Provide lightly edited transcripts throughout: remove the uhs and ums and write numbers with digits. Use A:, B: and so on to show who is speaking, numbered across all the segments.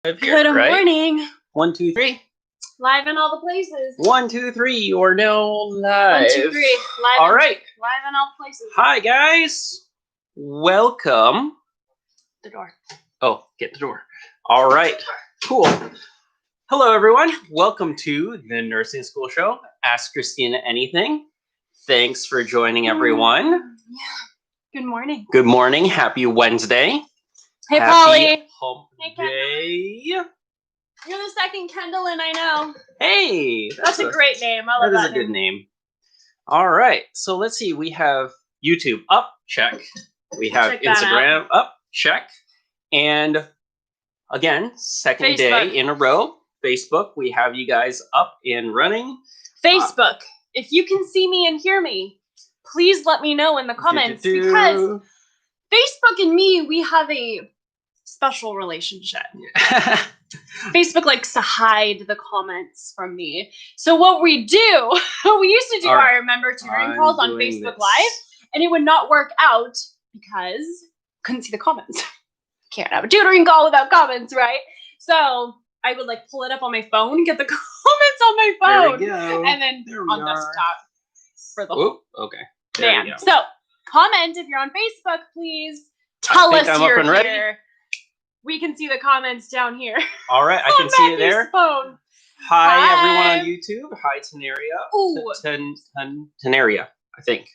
A: Good morning.
B: 1, 2, 3.
A: Live in all the places.
B: 1, 2, 3. You are now live.
A: 1, 2, 3. Live.
B: All right.
A: Live in all places.
B: Hi guys. Welcome.
A: The door.
B: Oh, get the door. All right. Cool. Hello everyone. Welcome to the Nursing School Show. Ask Christina Anything. Thanks for joining everyone.
A: Yeah. Good morning.
B: Good morning. Happy Wednesday.
A: Hey,
B: Happy
A: Polly.
B: Hump
A: Hey,
B: Day.
A: You're the second Kendall, and I know.
B: Hey.
A: That's a great name. I love that.
B: That is a good name. All right. So let's see. We have YouTube up. Check. We have Instagram up. Check. And again, second day in a row. Facebook. We have you guys up and running.
A: Facebook. If you can see me and hear me, please let me know in the comments because Facebook and me, we have a special relationship. Facebook likes to hide the comments from me. So what we do, we used to do our member tutoring calls on Facebook Live, and it would not work out because couldn't see the comments. Can't have a tutoring call without comments, right? So I would like pull it up on my phone, get the comments on my phone,
B: there we go.
A: and then on desktop for the whole.
B: Okay.
A: Man. So comment if you're on Facebook, please. Tell us you're here. Ready. We can see the comments down here.
B: All right, I can see it there.
A: Phone.
B: Hi, everyone on YouTube. Hi, Tenaria. Tenaria, I think.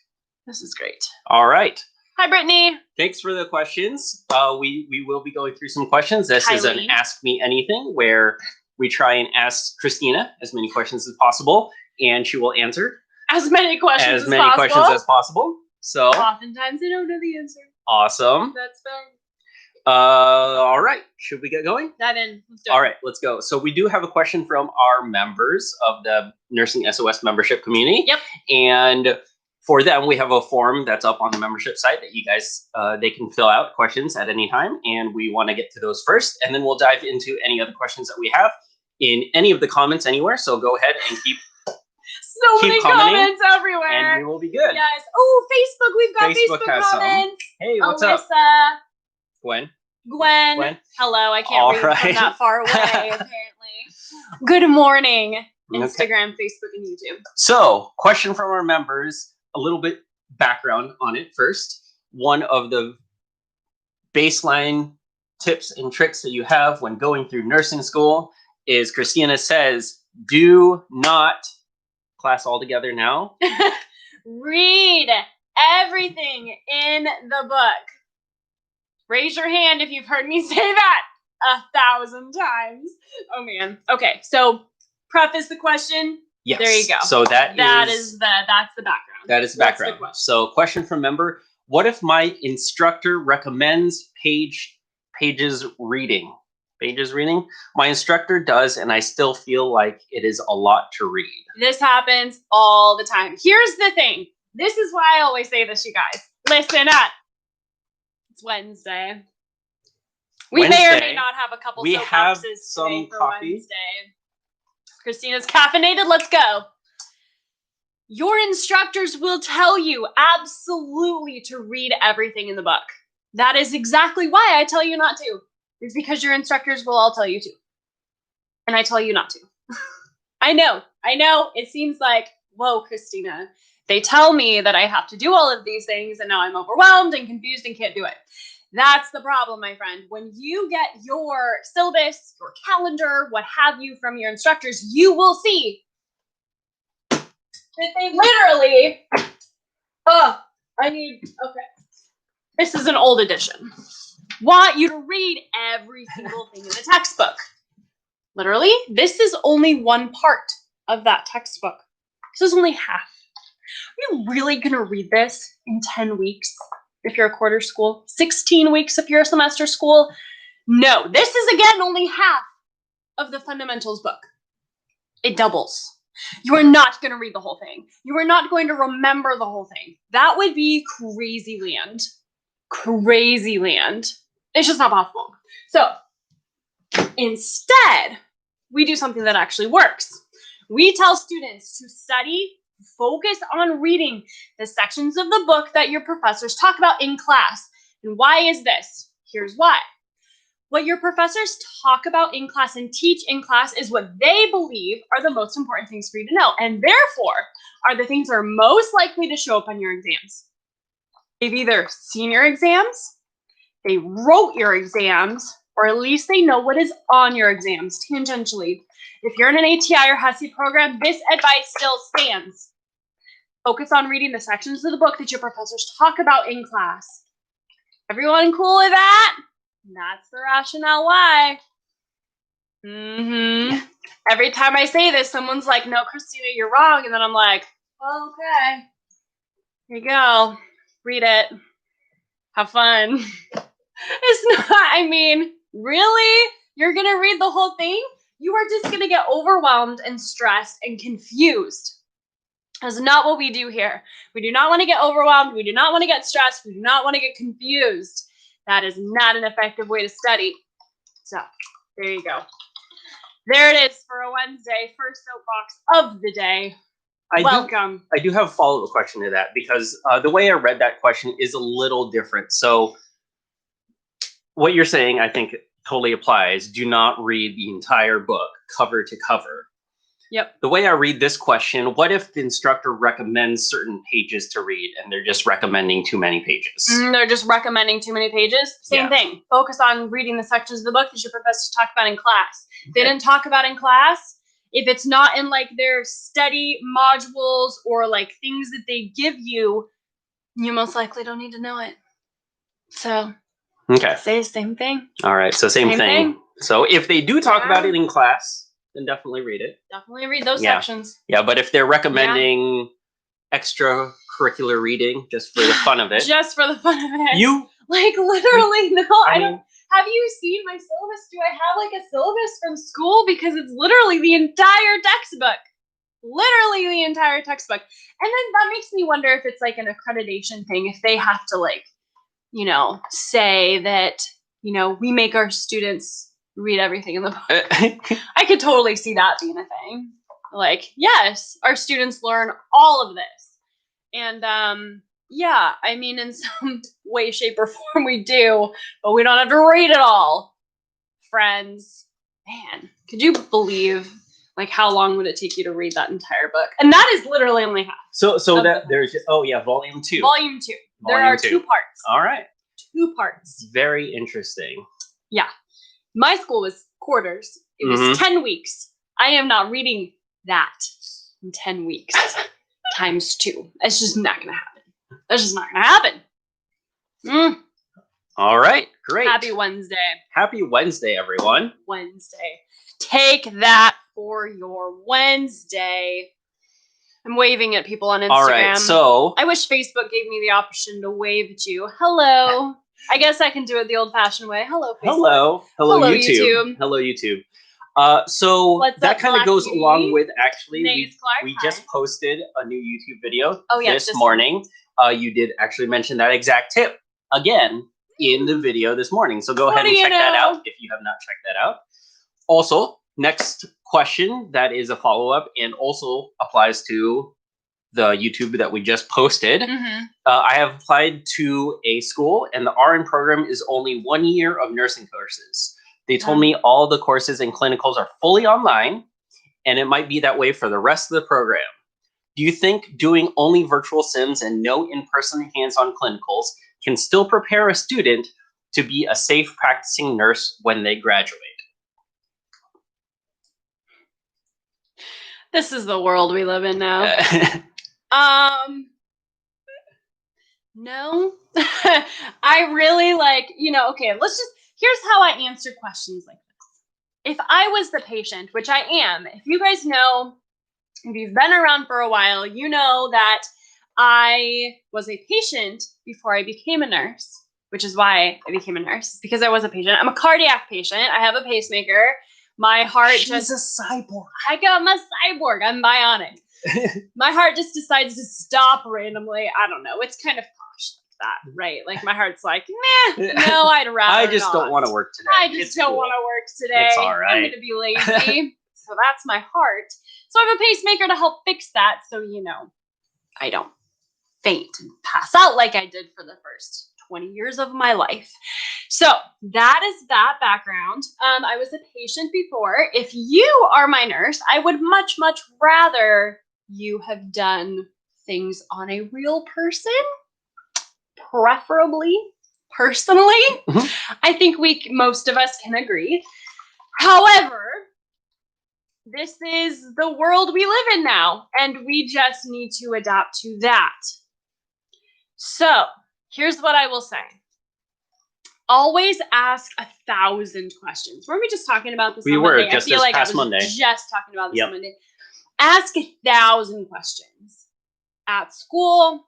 A: This is great.
B: All right.
A: Hi, Brittany.
B: Thanks for the questions. We will be going through some questions. This is an Ask Me Anything where we try and ask Christina as many questions as possible, and she will answer
A: as many questions
B: as possible. So
A: oftentimes I don't know the answer.
B: Awesome.
A: That's fine.
B: All right. Should we get going?
A: Dive in. Let's do it.
B: All right, let's go. So we do have a question from our members of the Nursing SOS membership community.
A: Yep.
B: And for them, we have a form that's up on the membership site that you guys, they can fill out questions at any time. And we want to get to those first. And then we'll dive into any other questions that we have in any of the comments anywhere. So go ahead and keep
A: many comments everywhere.
B: And we will be good.
A: Yes. Oh, Facebook. We've got Facebook comments.
B: Hey, what's up? Gwen.
A: Hello. I can't read from that far away, apparently. Good morning, Instagram, Facebook, and YouTube.
B: So, question from our members, a little bit background on it first. One of the baseline tips and tricks that you have when going through nursing school is Christina says, do not, class all together now.
A: Read everything in the book. Raise your hand if you've heard me say that 1,000 times. Oh man. Okay, so preface the question.
B: Yes.
A: There you go.
B: So that's the background. That is the background. So question from member, what if my instructor recommends pages reading? Pages reading? My instructor does, and I still feel like it is a lot to read.
A: This happens all the time. Here's the thing. This is why I always say this, you guys. Listen up. It's Wednesday. We may or may not have a couple soapboxes today for
B: coffee.
A: Wednesday. Christina's caffeinated. Let's go. Your instructors will tell you absolutely to read everything in the book. That is exactly why I tell you not to. It's because your instructors will all tell you to. And I tell you not to. I know. It seems like, whoa, Christina. They tell me that I have to do all of these things, and now I'm overwhelmed and confused and can't do it. That's the problem, my friend. When you get your syllabus, your calendar, what have you from your instructors, you will see that they literally, this is an old edition. Want you to read every single thing in the textbook. Literally, this is only one part of that textbook. This is only half. Are you really going to read this in 10 weeks if you're a quarter school? 16 weeks if you're a semester school? No, this is, again, only half of the fundamentals book. It doubles. You are not going to read the whole thing. You are not going to remember the whole thing. That would be crazy land. Crazy land. It's just not possible. So instead, we do something that actually works. We tell students to study, focus on reading the sections of the book that your professors talk about in class. And why is this? Here's why. What your professors talk about in class and teach in class is what they believe are the most important things for you to know, and therefore are the things that are most likely to show up on your exams. They've either seen your exams, they wrote your exams, or at least they know what is on your exams tangentially. If you're in an ATI or HESI program, this advice still stands. Focus on reading the sections of the book that your professors talk about in class. Everyone cool with that? That's the rationale why. Every time I say this, someone's like, no, Christina, you're wrong. And then I'm like, well, okay. Here you go. Read it. Have fun. It's not, I mean, really? You're going to read the whole thing? You are just going to get overwhelmed and stressed and confused. That's not what we do here. We do not want to get overwhelmed. We do not want to get stressed. We do not want to get confused. That is not an effective way to study. So, there you go. There it is for a Wednesday, first soapbox of the day. Welcome.
B: I do have a follow-up question to that because the way I read that question is a little different. So, what you're saying, I think, totally applies. Do not read the entire book cover to cover.
A: Yep.
B: The way I read this question, what if the instructor recommends certain pages to read and they're just recommending too many pages?
A: They're just recommending too many pages? Same thing. Focus on reading the sections of the book that your professors talk about in class. They didn't talk about in class. If it's not in like their study modules or like things that they give you, you most likely don't need to know it. So say the same thing.
B: All right. So same thing. So if they do talk about it in class, then definitely read it.
A: Definitely read those sections.
B: Yeah, but if they're recommending extracurricular reading just for the fun of it.
A: Just for the fun of it.
B: You
A: like literally no. I don't. Have you seen my syllabus? Do I have like a syllabus from school? Because it's literally the entire textbook. Literally the entire textbook. And then that makes me wonder if it's like an accreditation thing, if they have to like, you know, say that, you know, we make our students read everything in the book. I could totally see that being a thing. Like, yes, our students learn all of this. And yeah, I mean, in some way, shape, or form we do, but we don't have to read it all. Friends, man, could you believe like how long would it take you to read that entire book? And that is literally only half.
B: So that there's volume 2.
A: Volume 2. There are 2 parts.
B: All right.
A: 2 parts.
B: Very interesting.
A: Yeah. My school was quarters. It was 10 weeks. I am not reading that in 10 weeks times 2. It's just not going to happen. That's just not going to happen.
B: All right. Great.
A: Happy Wednesday.
B: Happy Wednesday, everyone.
A: Wednesday. Take that for your Wednesday. I'm waving at people on Instagram.
B: All right. So
A: I wish Facebook gave me the option to wave at you. Hello. I guess I can do it the old-fashioned way. Hello, Facebook.
B: Hello, YouTube. Hello, YouTube. So that kind of goes along with actually we just posted a new YouTube video this morning. You did actually mention that exact tip again in the video this morning. So go ahead and check that out if you have not checked that out. Also, next question that is a follow-up and also applies to the YouTube that we just posted. I have applied to a school and the RN program is only 1 year of nursing courses. They told me all the courses and clinicals are fully online and it might be that way for the rest of the program. Do you think doing only virtual sims and no in-person hands-on clinicals can still prepare a student to be a safe practicing nurse when they graduate?
A: This is the world we live in now. No. I really like, you know, okay, here's how I answer questions like this. If I was the patient, which I am, if you guys know, if you've been around for a while, you know that I was a patient before I became a nurse, which is why I became a nurse, because I was a patient. I'm a cardiac patient. I have a pacemaker. My heart
B: She's a cyborg.
A: I'm a cyborg. I'm bionic. My heart just decides to stop randomly. I don't know. It's kind of posh like that, right? Like my heart's like, nah, no, I'd rather
B: I just don't want to work today.
A: I just don't want to work today.
B: It's all right.
A: I'm going to be lazy. So that's my heart. So I have a pacemaker to help fix that. So, you know, I don't faint and pass out like I did for the first 20 years of my life. So that is that background. I was a patient before. If you are my nurse, I would much, much rather you have done things on a real person, preferably personally. I think most of us can agree. However, this is the world we live in now, and we just need to adapt to that. So here's what I will say. Always ask 1,000 questions. Weren't we just talking about this on Monday?
B: Just
A: I feel
B: this
A: like I
B: past
A: was
B: Monday.
A: just talking about this on Monday. Ask 1,000 questions at school.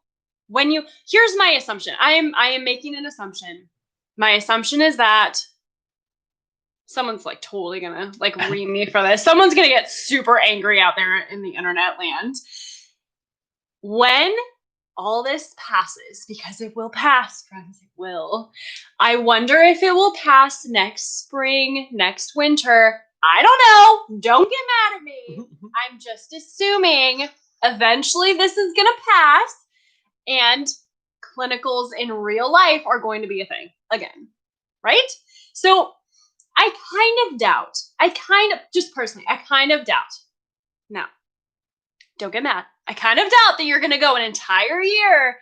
A: Here's my assumption. I am making an assumption. My assumption is that someone's like totally gonna like ream me for this. Someone's gonna get super angry out there in the internet land. When all this passes, because it will pass, friends, it will. I wonder if it will pass next spring, next winter. I don't know. Don't get mad at me. I'm just assuming eventually this is going to pass and clinicals in real life are going to be a thing again, right? So I kind of doubt. Just personally, I kind of doubt. Now, don't get mad. I kind of doubt that you're going to go an entire year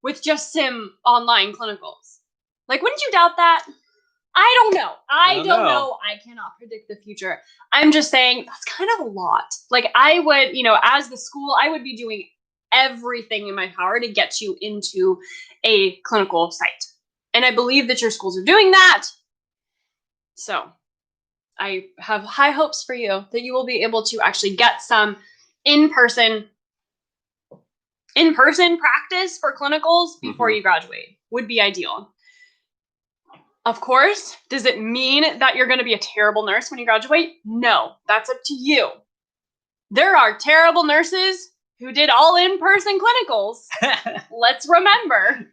A: with just some online clinicals. Like, wouldn't you doubt that? I don't know. I don't know. I cannot predict the future. I'm just saying that's kind of a lot. Like, I would, as the school, I would be doing everything in my power to get you into a clinical site. And I believe that your schools are doing that. So I have high hopes for you that you will be able to actually get some in-person practice for clinicals before you graduate. Would be ideal. Of course, does it mean that you're going to be a terrible nurse when you graduate? No, that's up to you. There are terrible nurses who did all in-person clinicals. Let's remember.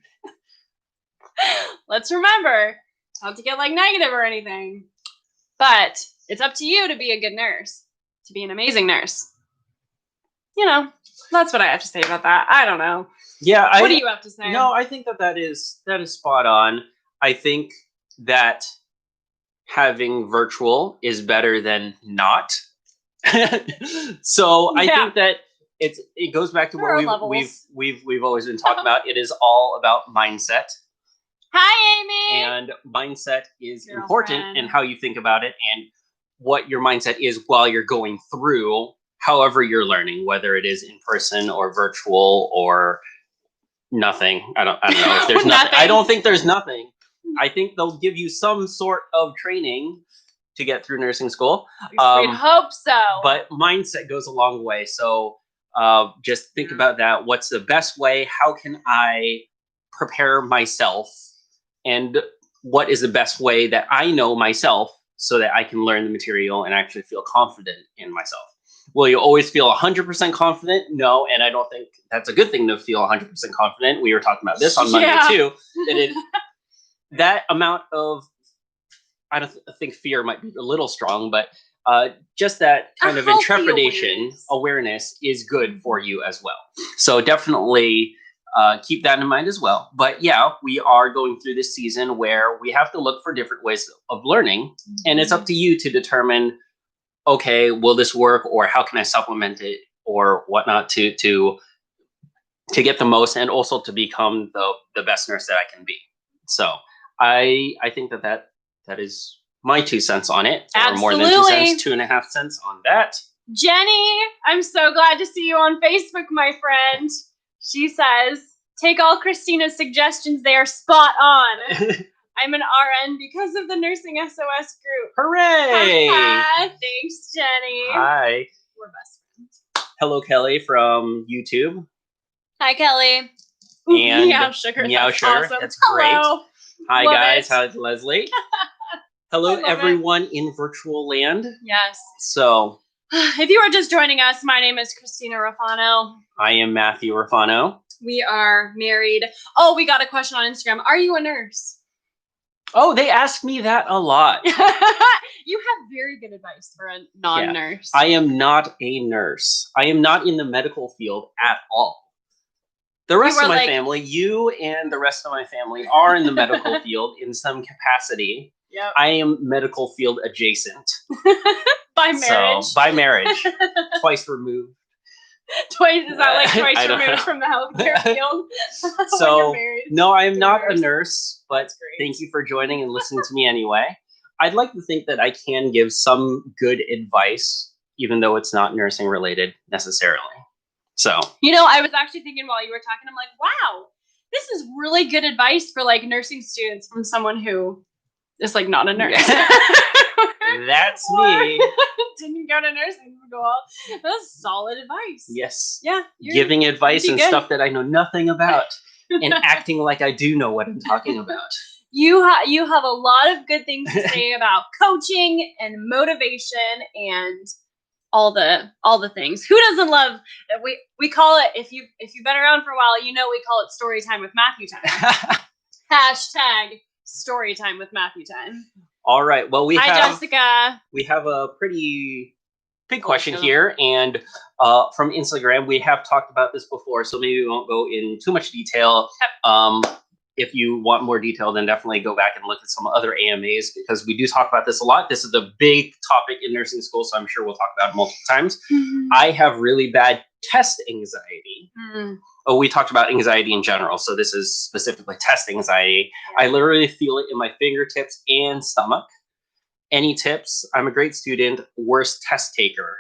A: Not to get like negative or anything. But it's up to you to be a good nurse, to be an amazing nurse. That's what I have to say about that. I don't know.
B: Yeah.
A: What do you have to say?
B: No, I think that is spot on. I think that having virtual is better than not. So I think that it goes back to what we've always been talking about. It is all about mindset.
A: Hi, Amy.
B: And mindset is important in how you think about it and what your mindset is while you're going through however you're learning, whether it is in person or virtual or nothing. I don't know if there's nothing. I don't think there's nothing. I think they'll give you some sort of training to get through nursing school.
A: We'd hope so.
B: But mindset goes a long way. So just think about that. What's the best way? How can I prepare myself? And what is the best way that I know myself so that I can learn the material and actually feel confident in myself? Will you always feel 100% confident? No, and I don't think that's a good thing to feel 100% confident. We were talking about this on Monday too. That amount of, I think fear might be a little strong, but just that kind of intrepidation, awareness is good for you as well. So definitely keep that in mind as well. But yeah, we are going through this season where we have to look for different ways of learning, and it's up to you to determine, okay, will this work, or how can I supplement it, or whatnot to get the most, and also to become the best nurse that I can be. So I think that is my 2 cents on it, or more than 2 cents, 2.5 cents on that.
A: Jenny, I'm so glad to see you on Facebook, my friend. She says, take all Christina's suggestions. They are spot on. I'm an RN because of the Nursing SOS group.
B: Hooray!
A: Thanks, Jenny.
B: Hi.
A: We're best friends.
B: Hello, Kelly from YouTube.
A: Hi, Kelly.
B: And
A: Meow Sugar.
B: Meow
A: That's
B: Sugar.
A: awesome.
B: That's
A: Hello.
B: great. Hi,
A: Love
B: guys.
A: it.
B: How's Leslie? Hello, everyone in virtual land.
A: Yes.
B: So,
A: if you are just joining us, my name is Christina Raffano.
B: I am Matthew Raffano.
A: We are married. Oh, we got a question on Instagram. Are you a nurse?
B: Oh, they ask me that a lot.
A: You have very good advice for a non-nurse.
B: Yeah. I am not a nurse. I am not in the medical field at all. The rest
A: were
B: of my
A: like-
B: family, you and the rest of my family are in the medical field in some capacity.
A: Yep.
B: I am medical field adjacent.
A: By marriage.
B: So, by marriage. Twice removed.
A: Twice, is that like twice
B: I don't
A: removed
B: know.
A: from the healthcare field? When
B: So,
A: you're married.
B: no, I am
A: You're
B: not a
A: nurse.
B: nurse, but
A: That's great.
B: thank you for joining and listening to me anyway. I'd like to think that I can give some good advice, even though it's not nursing related necessarily. So,
A: You know, I was actually thinking while you were talking, I'm like, wow, this is really good advice for like nursing students from someone who is like not a nurse.
B: that's
A: Or
B: me.
A: didn't go to nursing school. That's solid advice.
B: Yes.
A: Yeah.
B: Giving advice
A: pretty
B: and
A: good.
B: stuff that I know nothing about and acting like I do know what I'm talking about.
A: You have a lot of good things to say about coaching and motivation and all the things. Who doesn't love we call it, if you've been around for a while, you know we call it story time with Matthew time. Hashtag story time with Matthew time.
B: All right. Well,
A: Hi, Jessica.
B: we have a pretty big
A: Oh,
B: question
A: sure.
B: here, and from Instagram, we have talked about this before, so maybe we won't go in too much detail. If you want more detail, then definitely go back and look at some other AMAs, because we do talk about this a lot. This is a big topic in nursing school, so I'm sure we'll talk about it multiple times. I have really bad test anxiety. Oh, we talked about anxiety in general, so this is specifically test anxiety. I literally feel it in my fingertips and stomach. Any tips? I'm a great student, worst test taker.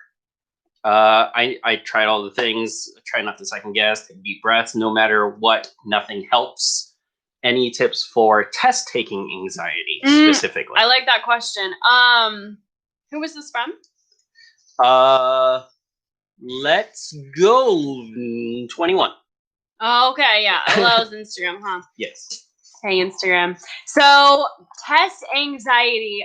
B: I tried all the things, try not to second guess, take deep breaths, no matter what, nothing helps. Any tips for test taking anxiety specifically?
A: I like that question. Who was this from?
B: Let's go 21.
A: Oh, okay, yeah. Allows Instagram, huh?
B: Yes.
A: Hey, Instagram. So, test anxiety.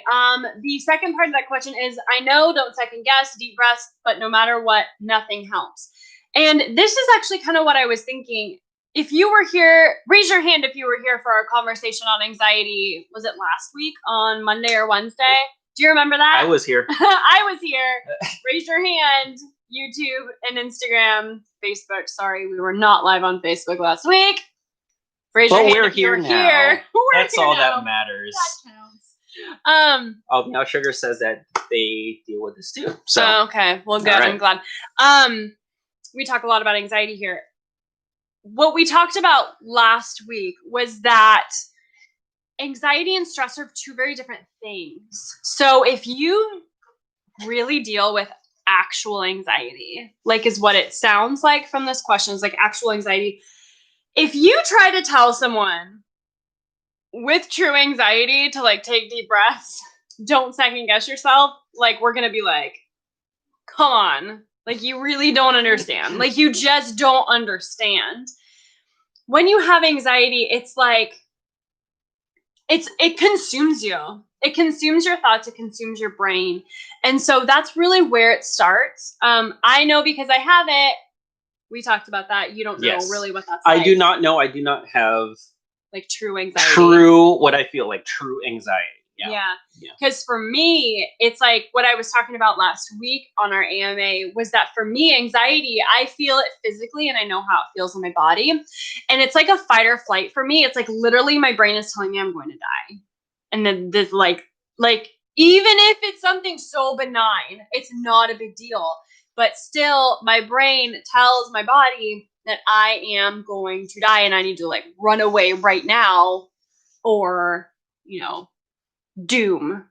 A: The second part of that question is, I know, don't second guess, deep breaths, but no matter what, nothing helps. And this is actually kind of what I was thinking. If you were here, raise your hand if you were here for our conversation on anxiety. Was it last week on Monday or Wednesday? Do you remember that?
B: I was here.
A: I was here. Raise your hand. YouTube and Instagram, Facebook. Sorry, we were not live on Facebook last week. Raise your hand
B: we're
A: if you
B: here
A: were
B: now.
A: here. We're
B: That's
A: here
B: all
A: now.
B: that matters.
A: That counts.
B: Oh, now Sugar says that they deal with this too. So
A: Okay, well, good.
B: All right.
A: I'm glad. We talk a lot about anxiety here. What we talked about last week was that anxiety and stress are two very different things. So if you really deal with actual anxiety, like is what it sounds like from this question, is like actual anxiety. If you try to tell someone with true anxiety to like take deep breaths, don't second guess yourself, like we're gonna be like, come on, like you really don't understand. Like you just don't understand. When you have anxiety, it's like it consumes you. It consumes your thoughts, it consumes your brain. And so that's really where it starts. I know because I have it. We talked about that. You don't know really what that's like.
B: I do not know. I do not have
A: like true anxiety.
B: True, what I feel like true anxiety.
A: Yeah. Because for me, it's like what I was talking about last week on our AMA was that for me, anxiety, I feel it physically and I know how it feels in my body. And it's like a fight or flight for me. It's like literally my brain is telling me I'm going to die. And then this like even if it's something so benign, it's not a big deal. But still, my brain tells my body that I am going to die and I need to like run away right now or, doom.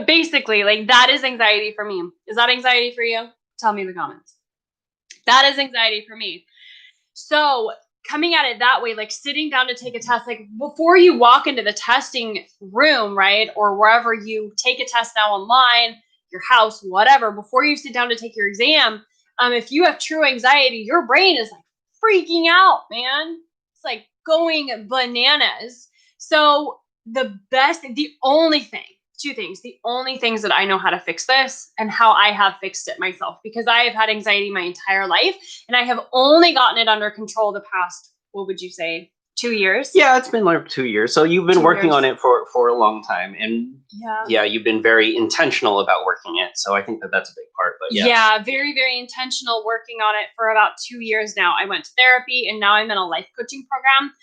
A: Basically, like that is anxiety for me. Is that anxiety for you? Tell me in the comments. That is anxiety for me. So coming at it that way, like sitting down to take a test, like before you walk into the testing room, right? Or wherever you take a test now online, your house, whatever, before you sit down to take your exam, if you have true anxiety, your brain is like freaking out, man. It's like going bananas. So the only things that I know how to fix this and how I have fixed it myself, because I have had anxiety my entire life and I have only gotten it under control the past, what would you say, 2 years.
B: Yeah, it's been like 2 years. So you've been
A: 2
B: working
A: years.
B: on it for a long time, and
A: Yeah.
B: you've been very intentional about working it. So I think that that's a big part. But
A: Yeah, very, very intentional working on it for about 2 years now. I went to therapy and now I'm in a life coaching program,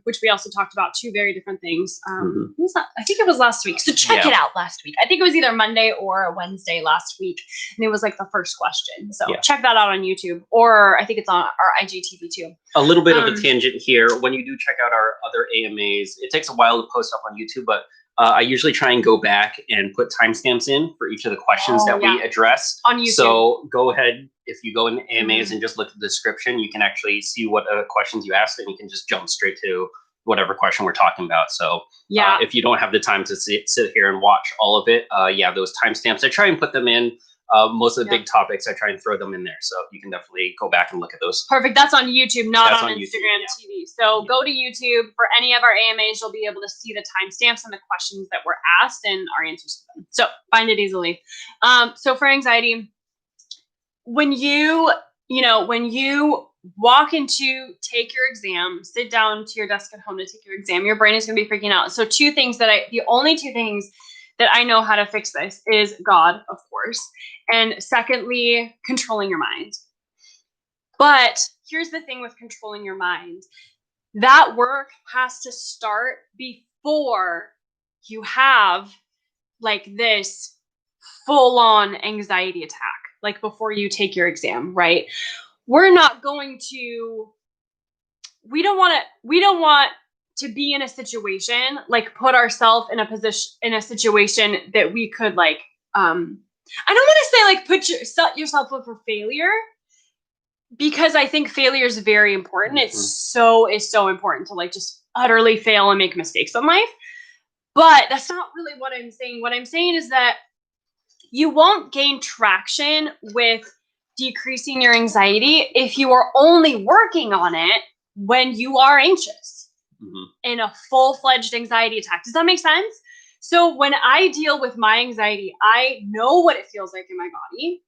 A: which we also talked about, 2 very different things. When was that? I think it was last week. So check it out last week. I think it was either Monday or Wednesday last week. And it was like the first question. So check that out on YouTube, or I think it's on our IGTV too.
B: A little bit of a tangent here. When you do check out our other AMAs, it takes a while to post up on YouTube, but I usually try and go back and put timestamps in for each of the questions that we address
A: on YouTube.
B: So go ahead, if you go in the AMAs and just look at the description, you can actually see what questions you asked, and you can just jump straight to whatever question we're talking about. So if you don't have the time to sit here and watch all of it, those timestamps, I try and put them in. Most of the big topics, I try and throw them in there. So you can definitely go back and look at those.
A: Perfect. That's on YouTube, not on Instagram TV. So go to YouTube. For any of our AMAs, you'll be able to see the timestamps and the questions that were asked and our answers to them. So find it easily. So for anxiety, when you walk into take your exam, sit down to your desk at home to take your exam, your brain is going to be freaking out. So the only two things that I know how to fix this is God, of course. And secondly, controlling your mind. But here's the thing with controlling your mind. That work has to start before you have like this full-on anxiety attack, like before you take your exam, right? We don't want to be in a situation, like put ourselves in a situation that we could like, I don't want to say like set yourself up for failure, because I think failure is very important. It's so important to like just utterly fail and make mistakes in life. But that's not really what I'm saying. What I'm saying is that you won't gain traction with decreasing your anxiety if you are only working on it when you are anxious in a full-fledged anxiety attack. Does that make sense? So when I deal with my anxiety, I know what it feels like in my body.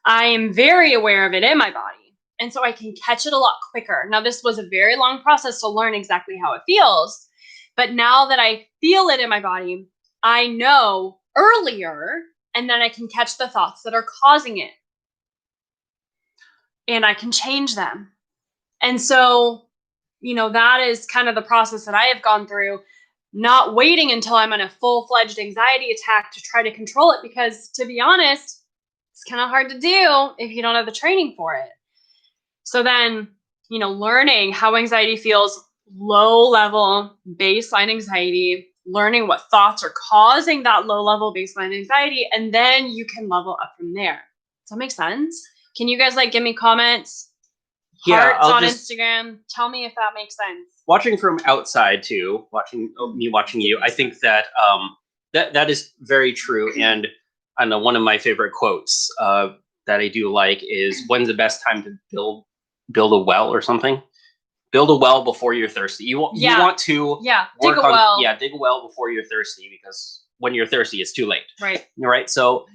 A: I am very aware of it in my body. And so I can catch it a lot quicker. Now, this was a very long process to learn exactly how it feels. But now that I feel it in my body, I know earlier, and then I can catch the thoughts that are causing it. And I can change them. And so, that is kind of the process that I have gone through, not waiting until I'm in a full-fledged anxiety attack to try to control it, because to be honest, it's kind of hard to do if you don't have the training for it. So then, learning how anxiety feels, low-level baseline anxiety, learning what thoughts are causing that low-level baseline anxiety, and then you can level up from there. Does that make sense? Can you guys give me comments? Hearts on Instagram. Tell me if that makes sense.
B: Watching from outside too, me watching you, I think that that is very true. And I know one of my favorite quotes that I do like is, "When's the best time to build a well or something? Build a well before you're thirsty." You want to
A: dig a well.
B: Dig a well before you're thirsty, because when you're thirsty, it's too late.
A: Right.
B: So,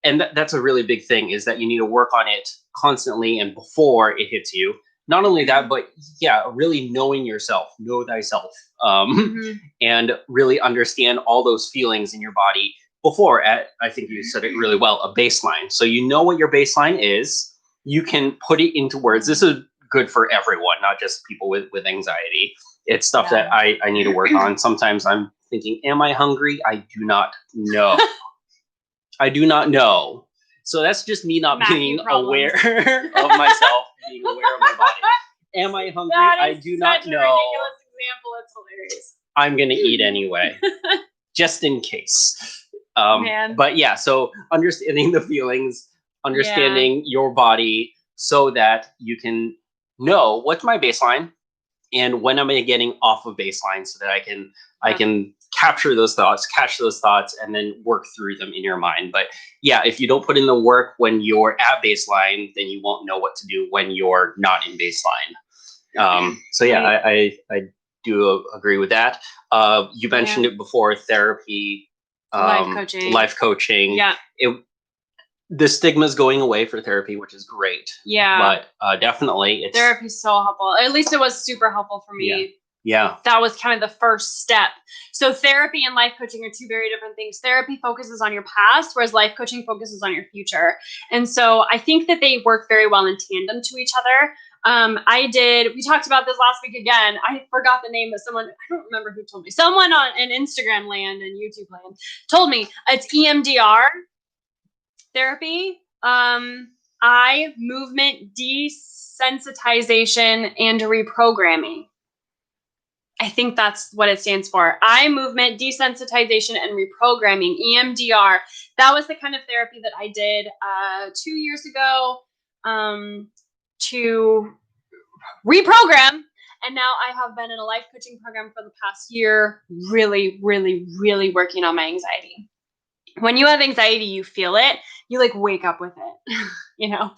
B: and that's a really big thing, is that you need to work on it constantly and before it hits you. Not only that, but really knowing yourself, know thyself, and really understand all those feelings in your body before, I think you said it really well, a baseline. So you know what your baseline is, you can put it into words. This is good for everyone, not just people with anxiety. It's stuff that I need to work on. Sometimes I'm thinking, am I hungry? I do not know. I do not know. So that's just me not being aware of myself, being aware of my body. Am I hungry? I do not know.
A: Ridiculous example. It's hilarious.
B: I'm gonna eat anyway, just in case. But so understanding the feelings, understanding your body, so that you can know what's my baseline and when am I getting off of baseline, so that I can catch those thoughts and then work through them in your mind. But if you don't put in the work when you're at baseline, then you won't know what to do when you're not in baseline. I do agree with that. You mentioned it before, therapy, life coaching. The stigma is going away for therapy, which is great. But definitely,
A: therapy is so helpful. At least it was super helpful for me
B: Yeah.
A: That was kind of the first step. So therapy and life coaching are two very different things. Therapy focuses on your past, whereas life coaching focuses on your future. And so I think that they work very well in tandem to each other. We talked about this last week again. I forgot the name, but someone, I don't remember who told me. Someone on an Instagram land and YouTube land told me it's EMDR therapy, eye movement desensitization and reprogramming. I think that's what it stands for. Eye movement desensitization and reprogramming, EMDR. That was the kind of therapy that I did 2 years ago to reprogram. And now I have been in a life coaching program for the past year, really, really, really working on my anxiety. When you have anxiety, you feel it. You like wake up with it, you know?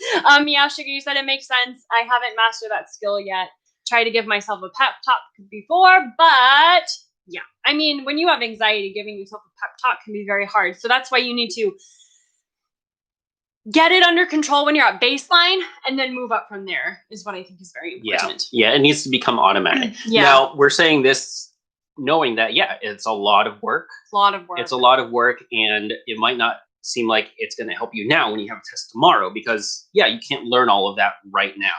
A: Yeah, Sugar, you said it makes sense. I haven't mastered that skill yet. Try to give myself a pep talk before, but yeah. I mean, when you have anxiety, giving yourself a pep talk can be very hard. So that's why you need to get it under control when you're at baseline and then move up from there is what I think is very important.
B: Yeah, it needs to become automatic.
A: Yeah.
B: Now, we're saying this knowing that, yeah, it's a lot of work.
A: It's a lot of work.
B: It's a lot of work, and it might not seem like it's going to help you now when you have a test tomorrow because, yeah, you can't learn all of that right now.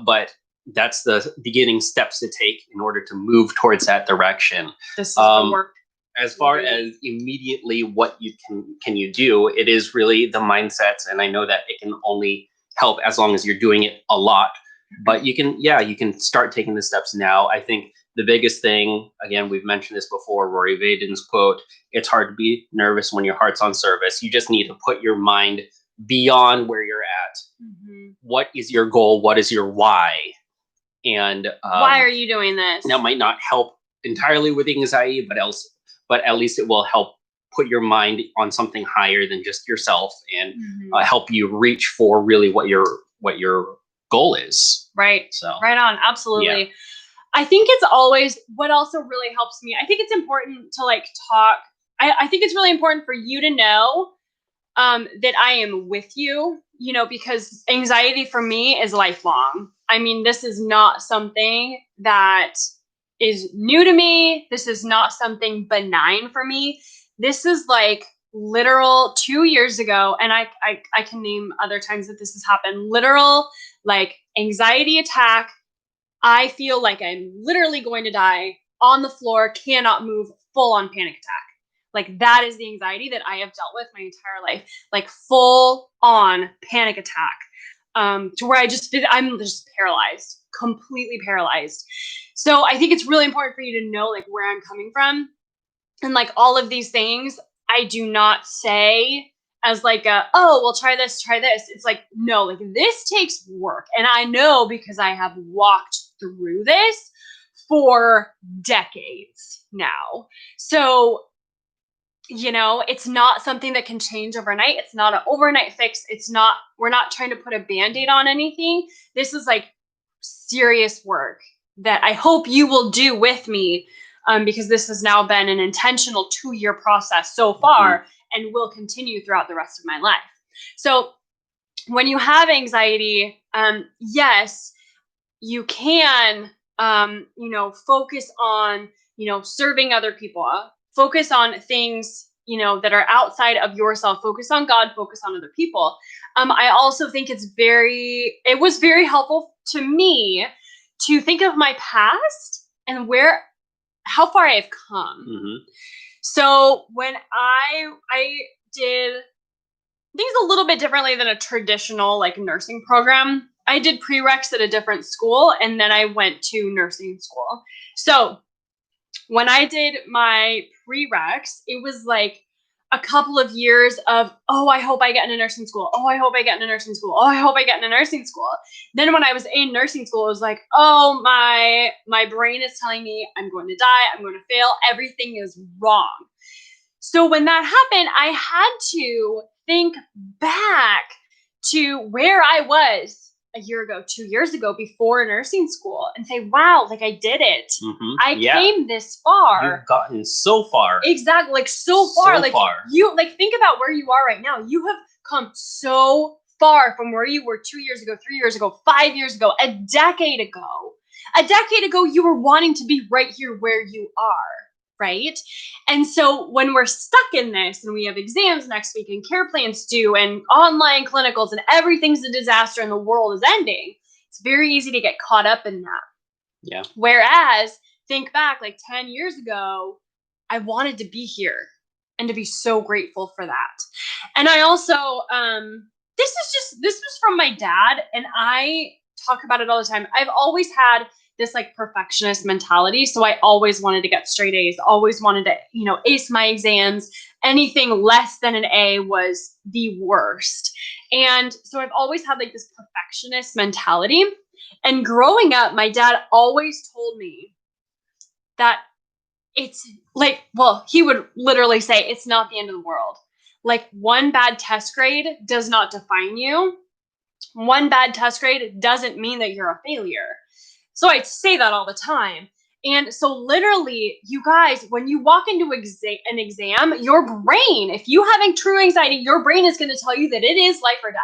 B: But that's the beginning steps to take in order to move towards that direction.
A: This is the work.
B: As far as immediately what you can you do, it is really the mindsets, and I know that it can only help as long as you're doing it a lot. But you can start taking the steps now. I think the biggest thing, again, we've mentioned this before, Rory Vaden's quote, it's hard to be nervous when your heart's on service. You just need to put your mind beyond where you're at. What is your goal? What is your why? And
A: why are you doing this?
B: That might not help entirely with anxiety, but at least it will help put your mind on something higher than just yourself and help you reach for really what your goal is.
A: Right.
B: So
A: right on. Absolutely. Yeah. I think it's always what also really helps me. I think it's important to like talk. I think it's really important for you to know that I am with you, you know, because anxiety for me is lifelong. I mean, this is not something that is new to me. This is not something benign for me. This is like literal 2 years ago. And I can name other times that this has happened. Literal like anxiety attack. I feel like I'm literally going to die on the floor, cannot move, full on panic attack. Like that is the anxiety that I have dealt with my entire life, like full on panic attack, to where I'm just paralyzed, completely paralyzed. So I think it's really important for you to know like where I'm coming from. And like all of these things, I do not say as like oh, well, try this. It's like, no, like this takes work. And I know because I have walked through this for decades now. So, you know, it's not something that can change overnight. It's not an overnight fix. We're not trying to put a Band-Aid on anything. This is like serious work that I hope you will do with me, because this has now been an intentional 2-year process so far and will continue throughout the rest of my life. So when you have anxiety, yes, you can, you know, focus on, you know, serving other people, focus on things, you know, that are outside of yourself, focus on God, focus on other people. I also think it was very helpful to me to think of my past and how far I have come. So when I did things a little bit differently than a traditional like nursing program. I did prereqs at a different school, and then I went to nursing school. So when I did my prereqs, it was like a couple of years of, oh, I hope I get into nursing school. Oh, I hope I get into nursing school. Oh, I hope I get into nursing school. Then when I was in nursing school, it was like, oh, my brain is telling me I'm going to die. I'm going to fail. Everything is wrong. So when that happened, I had to think back to where I was a year ago, 2 years ago, before nursing school, and say, wow, like I did it. I came this far.
B: You've gotten so far.
A: Exactly. Like so far. You like think about where you are right now. You have come so far from where you were 2 years ago, 3 years ago, 5 years ago, a decade ago. A decade ago, you were wanting to be right here where you are, right? And so when we're stuck in this and we have exams next week and care plans due and online clinicals and everything's a disaster and the world is ending, it's very easy to get caught up in that.
B: Yeah.
A: Whereas think back like 10 years ago, I wanted to be here and to be so grateful for that. And I also, this was from my dad, and I talk about it all the time. I've always had this like perfectionist mentality. So I always wanted to get straight A's, always wanted to, ace my exams. Anything less than an A was the worst. And so I've always had like this perfectionist mentality. And growing up, my dad always told me that it's like, well, he would literally say it's not the end of the world. Like one bad test grade does not define you. One bad test grade doesn't mean that you're a failure. So I'd say that all the time. And so literally, you guys, when you walk into an exam, your brain, if you're having true anxiety, your brain is going to tell you that it is life or death,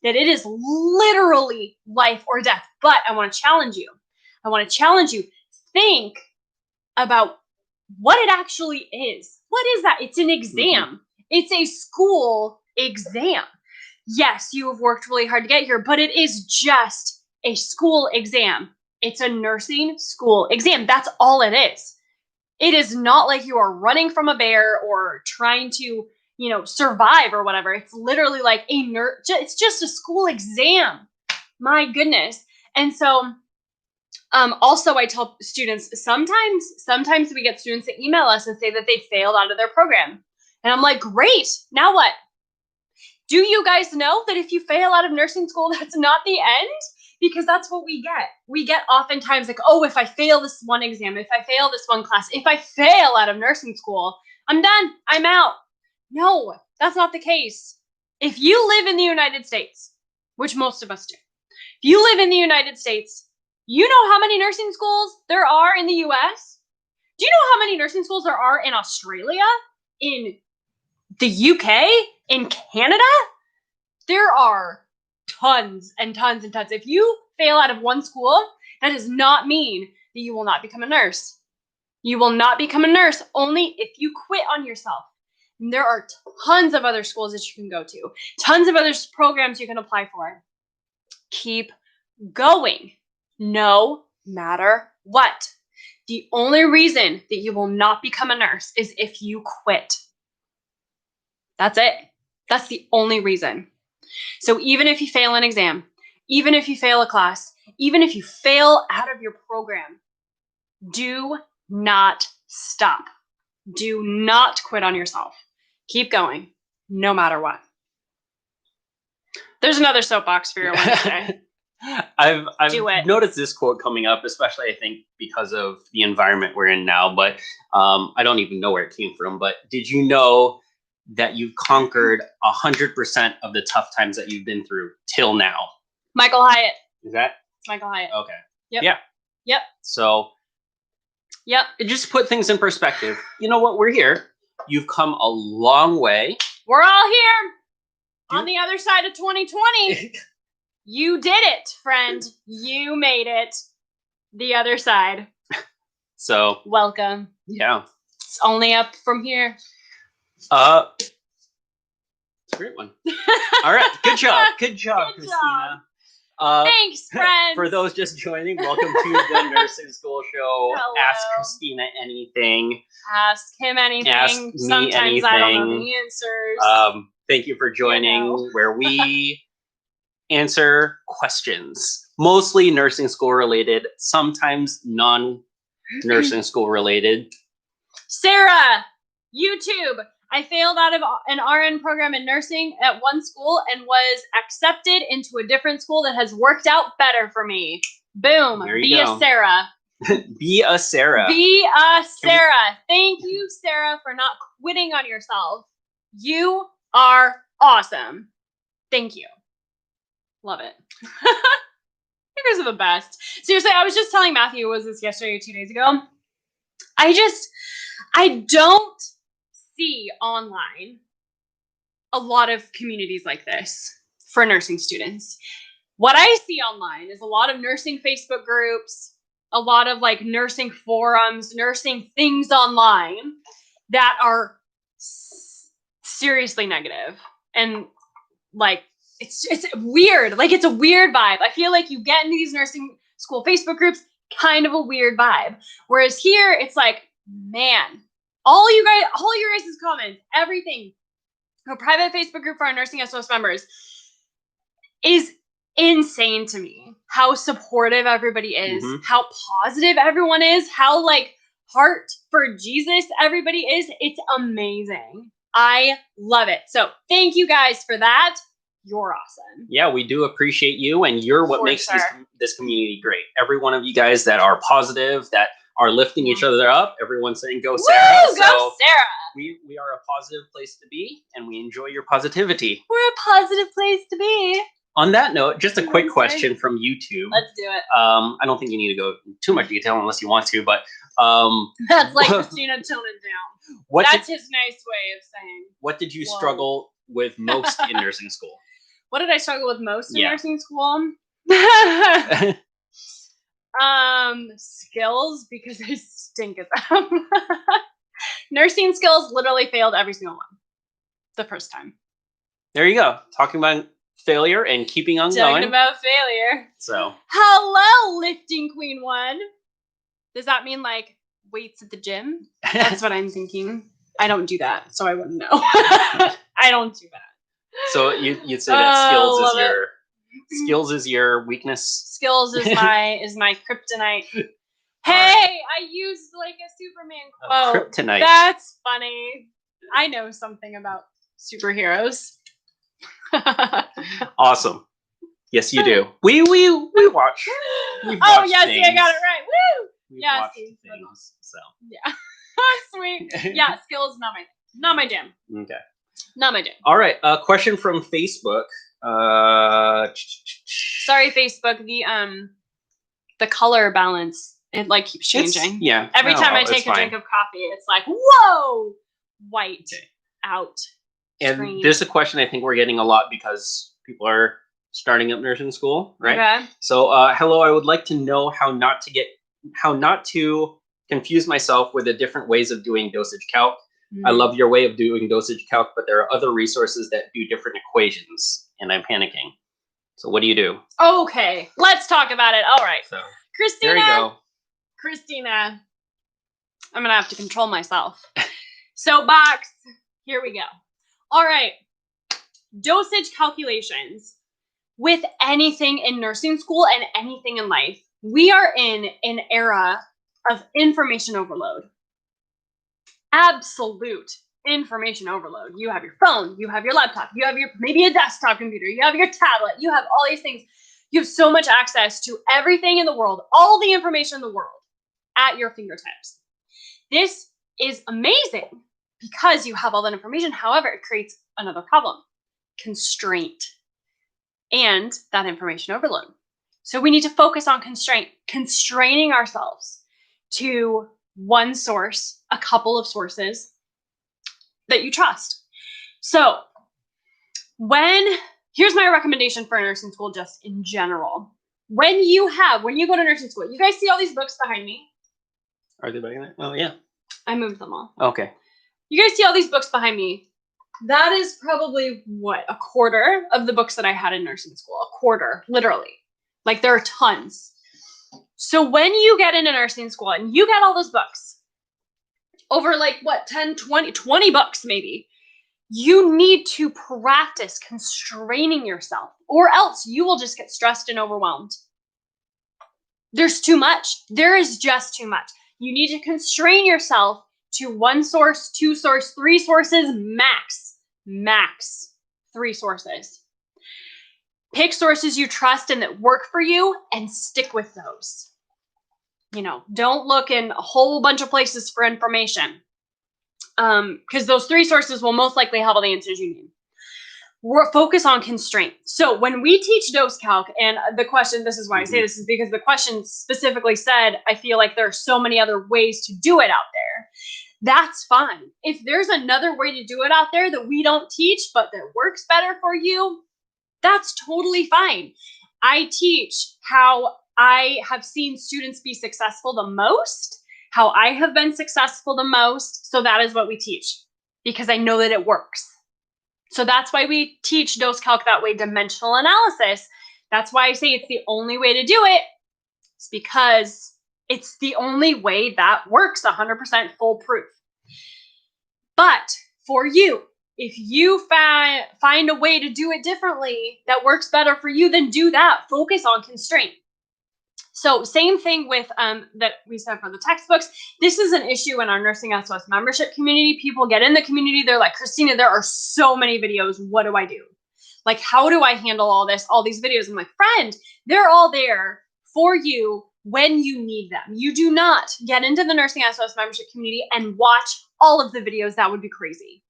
A: that it is literally life or death. But I want to challenge you. Think about what it actually is. What is that? It's an exam. Mm-hmm. It's a school exam. Yes, you have worked really hard to get here, but it is just a school exam. It's a nursing school exam. That's all it is. It is not like you are running from a bear or trying to, survive or whatever. It's literally like it's just a school exam. My goodness. And so also I tell students, sometimes we get students that email us and say that they failed out of their program. And I'm like, great. Now what? Do you guys know that if you fail out of nursing school, that's not the end? Because that's what we get. We get oftentimes like, oh, if I fail this one exam, if I fail this one class, if I fail out of nursing school, I'm done. I'm out. No, that's not the case. If you live in the United States, which most of us do, if you live in the United States, you know how many nursing schools there are in the US? Do you know how many nursing schools there are in Australia, in the UK, in Canada? There are tons and tons and tons. If you fail out of one school, that does not mean that you will not become a nurse. You will not become a nurse only if you quit on yourself. And there are tons of other schools that you can go to, tons of other programs you can apply for. Keep going, no matter what. The only reason that you will not become a nurse is if you quit. That's it. That's the only reason. So even if you fail an exam, even if you fail a class, even if you fail out of your program, do not stop. Do not quit on yourself. Keep going, no matter what. There's another soapbox for your Wednesday.
B: I've noticed this quote coming up, especially I think because of the environment we're in now, but I don't even know where it came from. But did you know that you've conquered 100% of the tough times that you've been through till now?
A: Michael Hyatt.
B: Is that?
A: It's Michael Hyatt.
B: Okay.
A: Yep.
B: Yeah.
A: Yep.
B: So.
A: Yep.
B: Just put things in perspective. You know what? We're here. You've come a long way.
A: We're all here on the other side of 2020. You did it, friend. You made it the other side.
B: So.
A: Welcome.
B: Yeah.
A: It's only up from here.
B: It's a great one. All right. Good job. Good job, Christina.
A: Thanks, friends.
B: For those just joining, welcome to the Nursing School Show.
A: Hello.
B: Ask Christina anything.
A: Ask him anything.
B: Ask me
A: Sometimes
B: anything.
A: I don't know the answers.
B: Thank you for joining, where we answer questions, mostly nursing school related, sometimes non-nursing school related.
A: Sarah, YouTube. I failed out of an RN program in nursing at one school and was accepted into a different school that has worked out better for me. Boom. Be a Sarah.
B: Be a Sarah.
A: Be a Sarah. Thank you, Sarah, for not quitting on yourself. You are awesome. Thank you. Love it. You guys are the best. Seriously, I was just telling Matthew, was this yesterday or 2 days ago? I don't see online a lot of communities like this for nursing students. What I see online is a lot of nursing Facebook groups, a lot of like nursing forums, nursing things online that are seriously negative. And like, it's weird. Like, it's a weird vibe. I feel like you get into these nursing school Facebook groups, kind of a weird vibe. Whereas here, it's like, man, all your guys' comments, everything, a private Facebook group for our nursing SOS members is insane to me. How supportive everybody is, how positive everyone is, how like heart for Jesus everybody is. It's amazing. I love it. So thank you guys for that. You're awesome.
B: Yeah, we do appreciate you, and you're what makes this community great. Every one of you guys that are positive, that are lifting each other up, everyone's saying, go Sarah.
A: Woo, go Sarah.
B: We are a positive place to be, and we enjoy your positivity.
A: We're a positive place to be.
B: On that note, just a quick question from YouTube.
A: Let's do it.
B: I don't think you need to go in too much detail unless you want to, but
A: that's like Christina tone it down. That's his nice way of saying.
B: What did you struggle with most in nursing school?
A: What did I struggle with most in nursing school? Skills, because I stink at them. Nursing skills literally failed every single one. The first time.
B: There you go. Talking about failure and keeping on going.
A: Talking about failure.
B: So.
A: Hello, lifting queen one. Does that mean like weights at the gym? That's what I'm thinking. I don't do that, so I wouldn't know. I don't do that.
B: So you'd say that skills is your weakness.
A: Skills is my kryptonite. Hey, I used like a Superman quote.
B: Kryptonite.
A: That's funny. I know something about superheroes.
B: Awesome. Yes, you do. We watch.
A: Oh yeah, see, I got it right. Woo! Yeah, see.
B: Things, so.
A: Yeah. Sweet. Yeah, skills not my jam.
B: Okay.
A: Not my jam.
B: All right. A question from Facebook.
A: Sorry, Facebook. The color balance, it like keeps changing. Every time I take a drink of coffee, it's like, whoa, white out.
B: And
A: screen.
B: This is a question I think we're getting a lot because people are starting up nursing school, right?
A: Okay.
B: So, hello. I would like to know how not to confuse myself with the different ways of doing dosage calc. I love your way of doing dosage calc, but there are other resources that do different equations, and I'm panicking. So what do you do?
A: Okay, let's talk about it. All right.
B: So,
A: Christina.
B: there you go.
A: Christina. I'm going to have to control myself. Soapbox. Here we go. All right. Dosage calculations. With anything in nursing school and anything in life, we are in an era of information overload. Absolute information overload. You have your phone, you have your laptop, you have maybe a desktop computer, you have your tablet, you have all these things. You have so much access to everything in the world, all the information in the world at your fingertips. This is amazing because you have all that information. However, it creates another problem: constraint and that information overload. So we need to focus on constraining ourselves to one source, a couple of sources that you trust. So here's my recommendation for nursing school just in general. When you go to nursing school, you guys see all these books behind me?
B: Are they behind there? Oh, yeah.
A: I moved them all.
B: Okay.
A: You guys see all these books behind me? That is probably, a quarter of the books that I had in nursing school. A quarter, literally. Like, there are tons. So when you get into nursing school and you get all those books, over 10, 20 books maybe, you need to practice constraining yourself, or else you will just get stressed and overwhelmed. There's too much. There is just too much. You need to constrain yourself to one source, two sources, three sources, max 3 sources. Pick sources you trust and that work for you and stick with those. Don't look in a whole bunch of places for information, because those 3 sources will most likely have all the answers you need. Focus on constraint. So when we teach dose calc, and the question, this is why I say this, is because the question specifically said, I feel like there are so many other ways to do it out there. That's fine. If there's another way to do it out there that we don't teach, but that works better for you, that's totally fine. I teach how I have seen students be successful the most, how I have been successful the most. So that is what we teach because I know that it works. So that's why we teach dose calc that way, dimensional analysis. That's why I say it's the only way to do it. It's because it's the only way that works, 100% foolproof. But for you, if you find a way to do it differently that works better for you, then do that. Focus on constraint. So same thing with that we said for the textbooks. This is an issue in our Nursing SOS membership community. People get in the community. They're like, Christina, there are so many videos. What do I do? Like, how do I handle all this, all these videos? I'm like, friend, they're all there for you when you need them. You do not get into the Nursing SOS membership community and watch all of the videos. That would be crazy.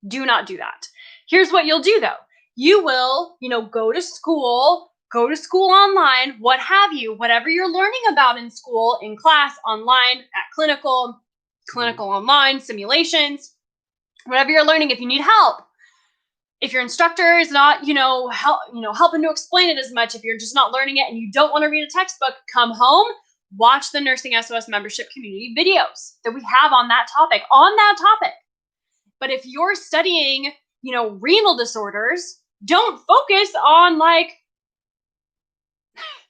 A: Do not do that. Here's what you'll do though. You will, go to school online, what have you, whatever you're learning about in school, in class, online, at clinical online, simulations, whatever you're learning. If you need help, if your instructor is not, helping to explain it as much, if you're just not learning it and you don't want to read a textbook, come home, watch the Nursing SOS membership community videos that we have on that topic. But if you're studying, renal disorders, don't focus on like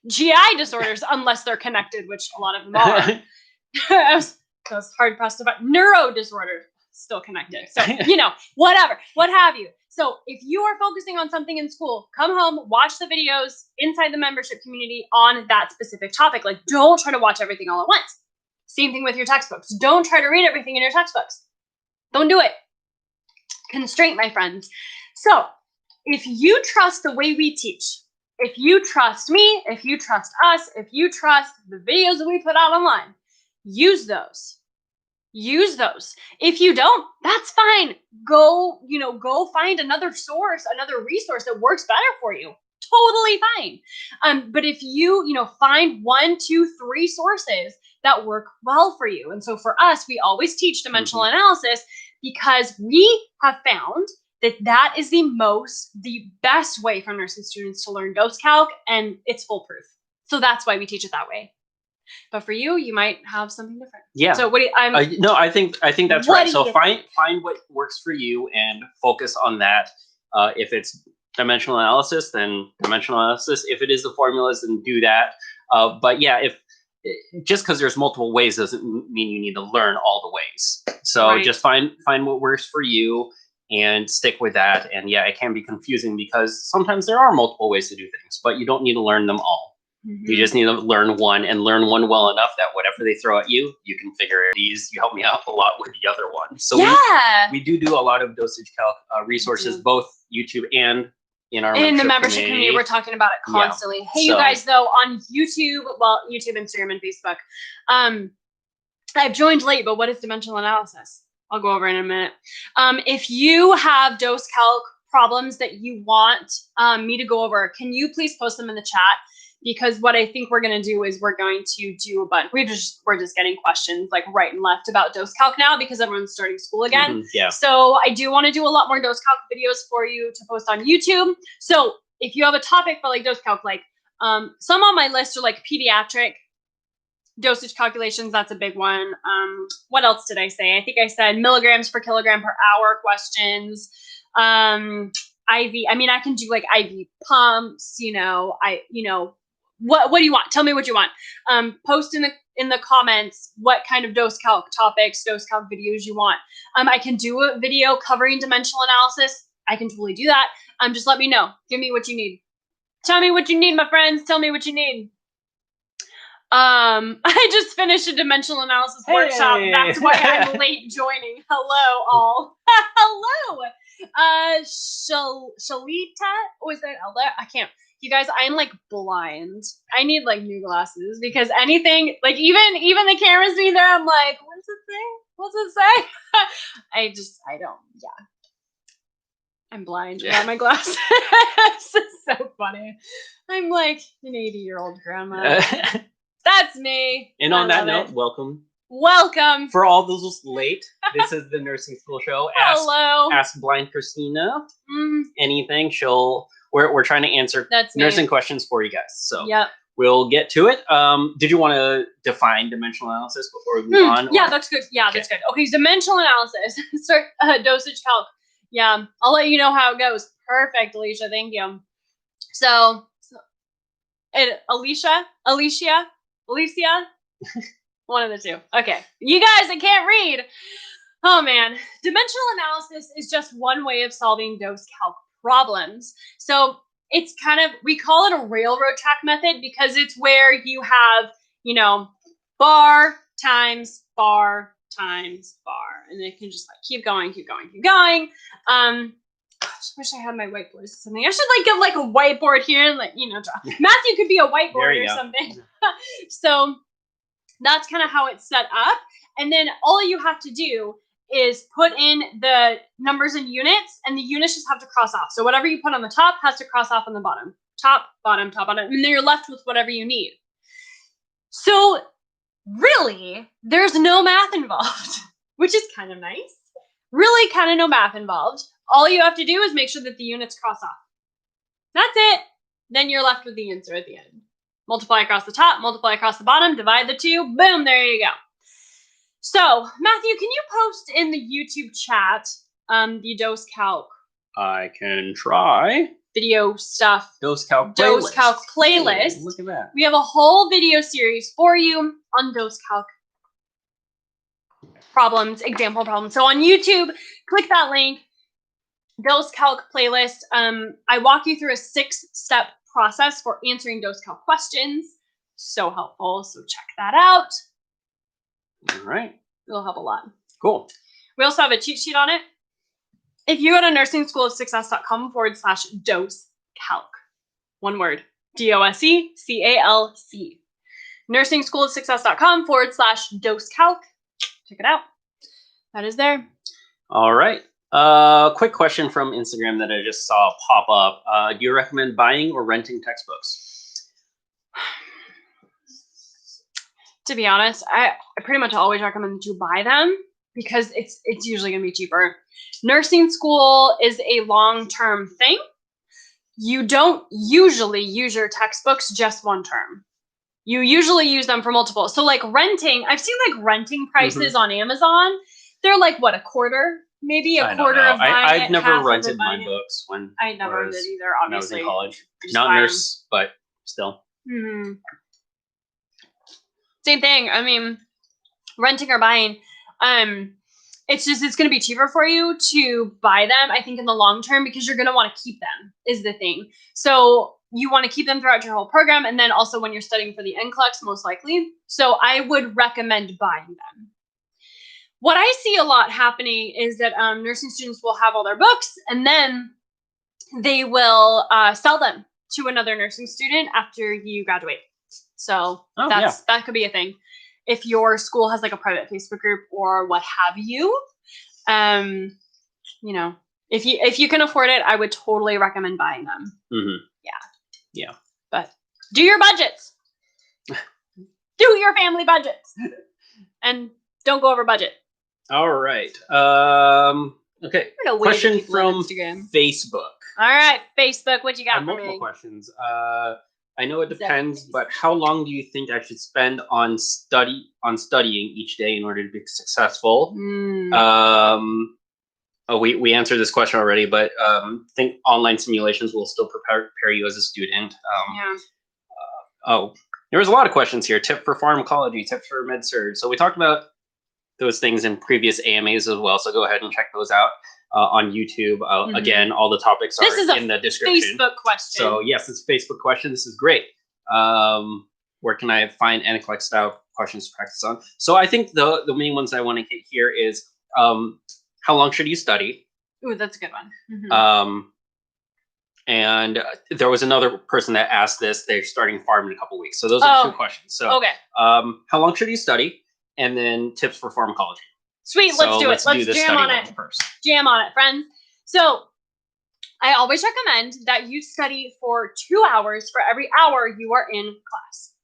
A: GI disorders unless they're connected, which a lot of them are. I was hard pressed to find neuro disorders still connected. So, whatever, what have you. So if you are focusing on something in school, come home, watch the videos inside the membership community on that specific topic. Like, don't try to watch everything all at once. Same thing with your textbooks. Don't try to read everything in your textbooks. Don't do it. Constraint, my friends. So if you trust the way we teach, if you trust me, if you trust us, if you trust the videos that we put out online, use those. Use those. If you don't, that's fine. Go find another source, another resource that works better for you. Totally fine. But if you, find 1, 2, 3 sources that work well for you. And so for us, we always teach dimensional analysis because we have found that is the best way for nursing students to learn dose calc, and it's foolproof. So that's why we teach it that way. But for you, you might have something different.
B: Yeah.
A: So what do you,
B: no, I think that's right. So find what works for you and focus on that. If it's dimensional analysis, then dimensional analysis. If it is the formulas, then do that. But yeah, just because there's multiple ways doesn't mean you need to learn all the ways. So just find what works for you and stick with that. And yeah, it can be confusing because sometimes there are multiple ways to do things, but you don't need to learn them all. You just need to learn one and learn one well enough that whatever they throw at you, you can figure it. You help me out a lot with the other one. So we do a lot of dosage calc resources, both YouTube and in our membership community.
A: We're talking about it constantly. Yeah. Hey, you guys, though, on YouTube, YouTube, Instagram, and Facebook, I've joined late, but what is dimensional analysis? I'll go over in a minute. If you have dose calc problems that you want me to go over, can you please post them in the chat? Because what I think we're going to do is we're going to do a bunch. We're just getting questions like right and left about dose calc now because everyone's starting school again. So I do want to do a lot more dose calc videos for you to post on YouTube. So if you have a topic for like dose calc, like some on my list are like pediatric dosage calculations. That's a big one. What else did I say? I think I said milligrams per kilogram per hour questions. IV. I mean, I can do like IV pumps. What do you want? Tell me what you want. Post in the comments what kind of dose calc topics, dose calc videos you want. I can do a video covering dimensional analysis. I can totally do that. Just let me know. Give me what you need. Tell me what you need, my friends. Tell me what you need. I just finished a dimensional analysis workshop. That's why I'm late joining. Hello, all. Hello. Shalita, was that Elda? I can't. You guys, I'm like blind. I need like new glasses because anything, like even the cameras being there, I'm like, what's it say? What's it say? I don't, yeah. I'm blind without my glasses. This is so funny. I'm like an 80-year-old grandma. That's me.
B: And on that note, welcome.
A: Welcome.
B: For all those late, this is the Nursing School Show.
A: Hello.
B: Ask Blind Christina anything. We're trying to answer nursing questions for you guys. So we'll get to it. Did you want to define dimensional analysis before we move on?
A: Yeah, that's good. Yeah, that's good. Okay, dimensional analysis. Start dosage calc. Yeah, I'll let you know how it goes. Perfect, Alicia. Thank you. So Alicia, one of the two. Okay, you guys, I can't read. Oh man, dimensional analysis is just one way of solving dose calc problems. So it's kind of, we call it a railroad track method because it's where you have, you know, bar times bar times bar, and it can just like keep going. I just wish I had my whiteboard or something. I should like get like a whiteboard here and like, you know, draw. Matthew could be a whiteboard or something. So that's kind of how it's set up. And then all you have to do is put in the numbers and units, and the units just have to cross off. So whatever you put on the top has to cross off on the bottom. Top, bottom, and then you're left with whatever you need. So really, there's no math involved, which is kind of nice. Really kind of no math involved. All you have to do is make sure that the units cross off. That's it. Then you're left with the answer at the end. Multiply across the top, multiply across the bottom, divide the two, boom, there you go. So, Matthew, can you post in the YouTube chat the dose calc?
B: I can try.
A: Video stuff.
B: Dose calc playlist.
A: Dose calc playlist.
B: Ooh, look at that.
A: We have a whole video series for you on dose calc problems, example problems. So on YouTube, click that link, dose calc playlist. I walk you through a 6-step process for answering dose calc questions. So helpful. So check that out.
B: All right.
A: It'll help a lot.
B: Cool. We
A: also have a cheat sheet on it. If you go to NursingSchoolOfSuccess.com/dose calc, one word, DOSECALC. NursingSchoolOfSuccess.com/dose calc. Check it out. That is there.
B: All right. Quick question from Instagram that I just saw pop up. Do you recommend buying or renting textbooks?
A: To be honest, I pretty much always recommend that you buy them because it's usually going to be cheaper. Nursing school is a long-term thing. You don't usually use your textbooks just one term. You usually use them for multiple. So like renting, I've seen like renting prices on Amazon. They're like what, a quarter? Maybe a quarter of buying
B: I've never rented my books when
A: I never did either, obviously.
B: When I was in college. Not nurse, but still.
A: Mm-hmm. Same thing. I mean, renting or buying, it's going to be cheaper for you to buy them, I think, in the long term, because you're going to want to keep them is the thing. So you want to keep them throughout your whole program. And then also when you're studying for the NCLEX, most likely. So I would recommend buying them. What I see a lot happening is that nursing students will have all their books and then they will sell them to another nursing student after you graduate. So that could be a thing. If your school has like a private Facebook group or what have you, you know, if you can afford it, I would totally recommend buying them.
B: Mm-hmm.
A: Yeah. But do your budgets. Do your family budgets. And don't go over budget.
B: All right. Okay. Question from Facebook.
A: All right, Facebook. What you got for me?
B: Multiple questions. I know it depends, but how long do you think I should spend on studying each day in order to be successful? We answered this question already, but I think online simulations will still prepare you as a student. There was a lot of questions here. Tip for pharmacology, tips for med-surg. So we talked about those things in previous AMAs as well. So go ahead and check those out on YouTube. Again, all the topics are in the description.
A: Facebook question.
B: So yes, it's a Facebook question. This is great. Where can I find NCLEX style questions to practice on? So I think the main ones I want to hit here is how long should you study?
A: Ooh, that's a good one. Mm-hmm.
B: And there was another person that asked this. They're starting pharm in a couple weeks. So those are 2 questions. So how long should you study? And then tips for pharmacology.
A: Sweet, let's do it. Let's jam on it first. Jam on it, friends. So I always recommend that you study for 2 hours for every hour you are in class.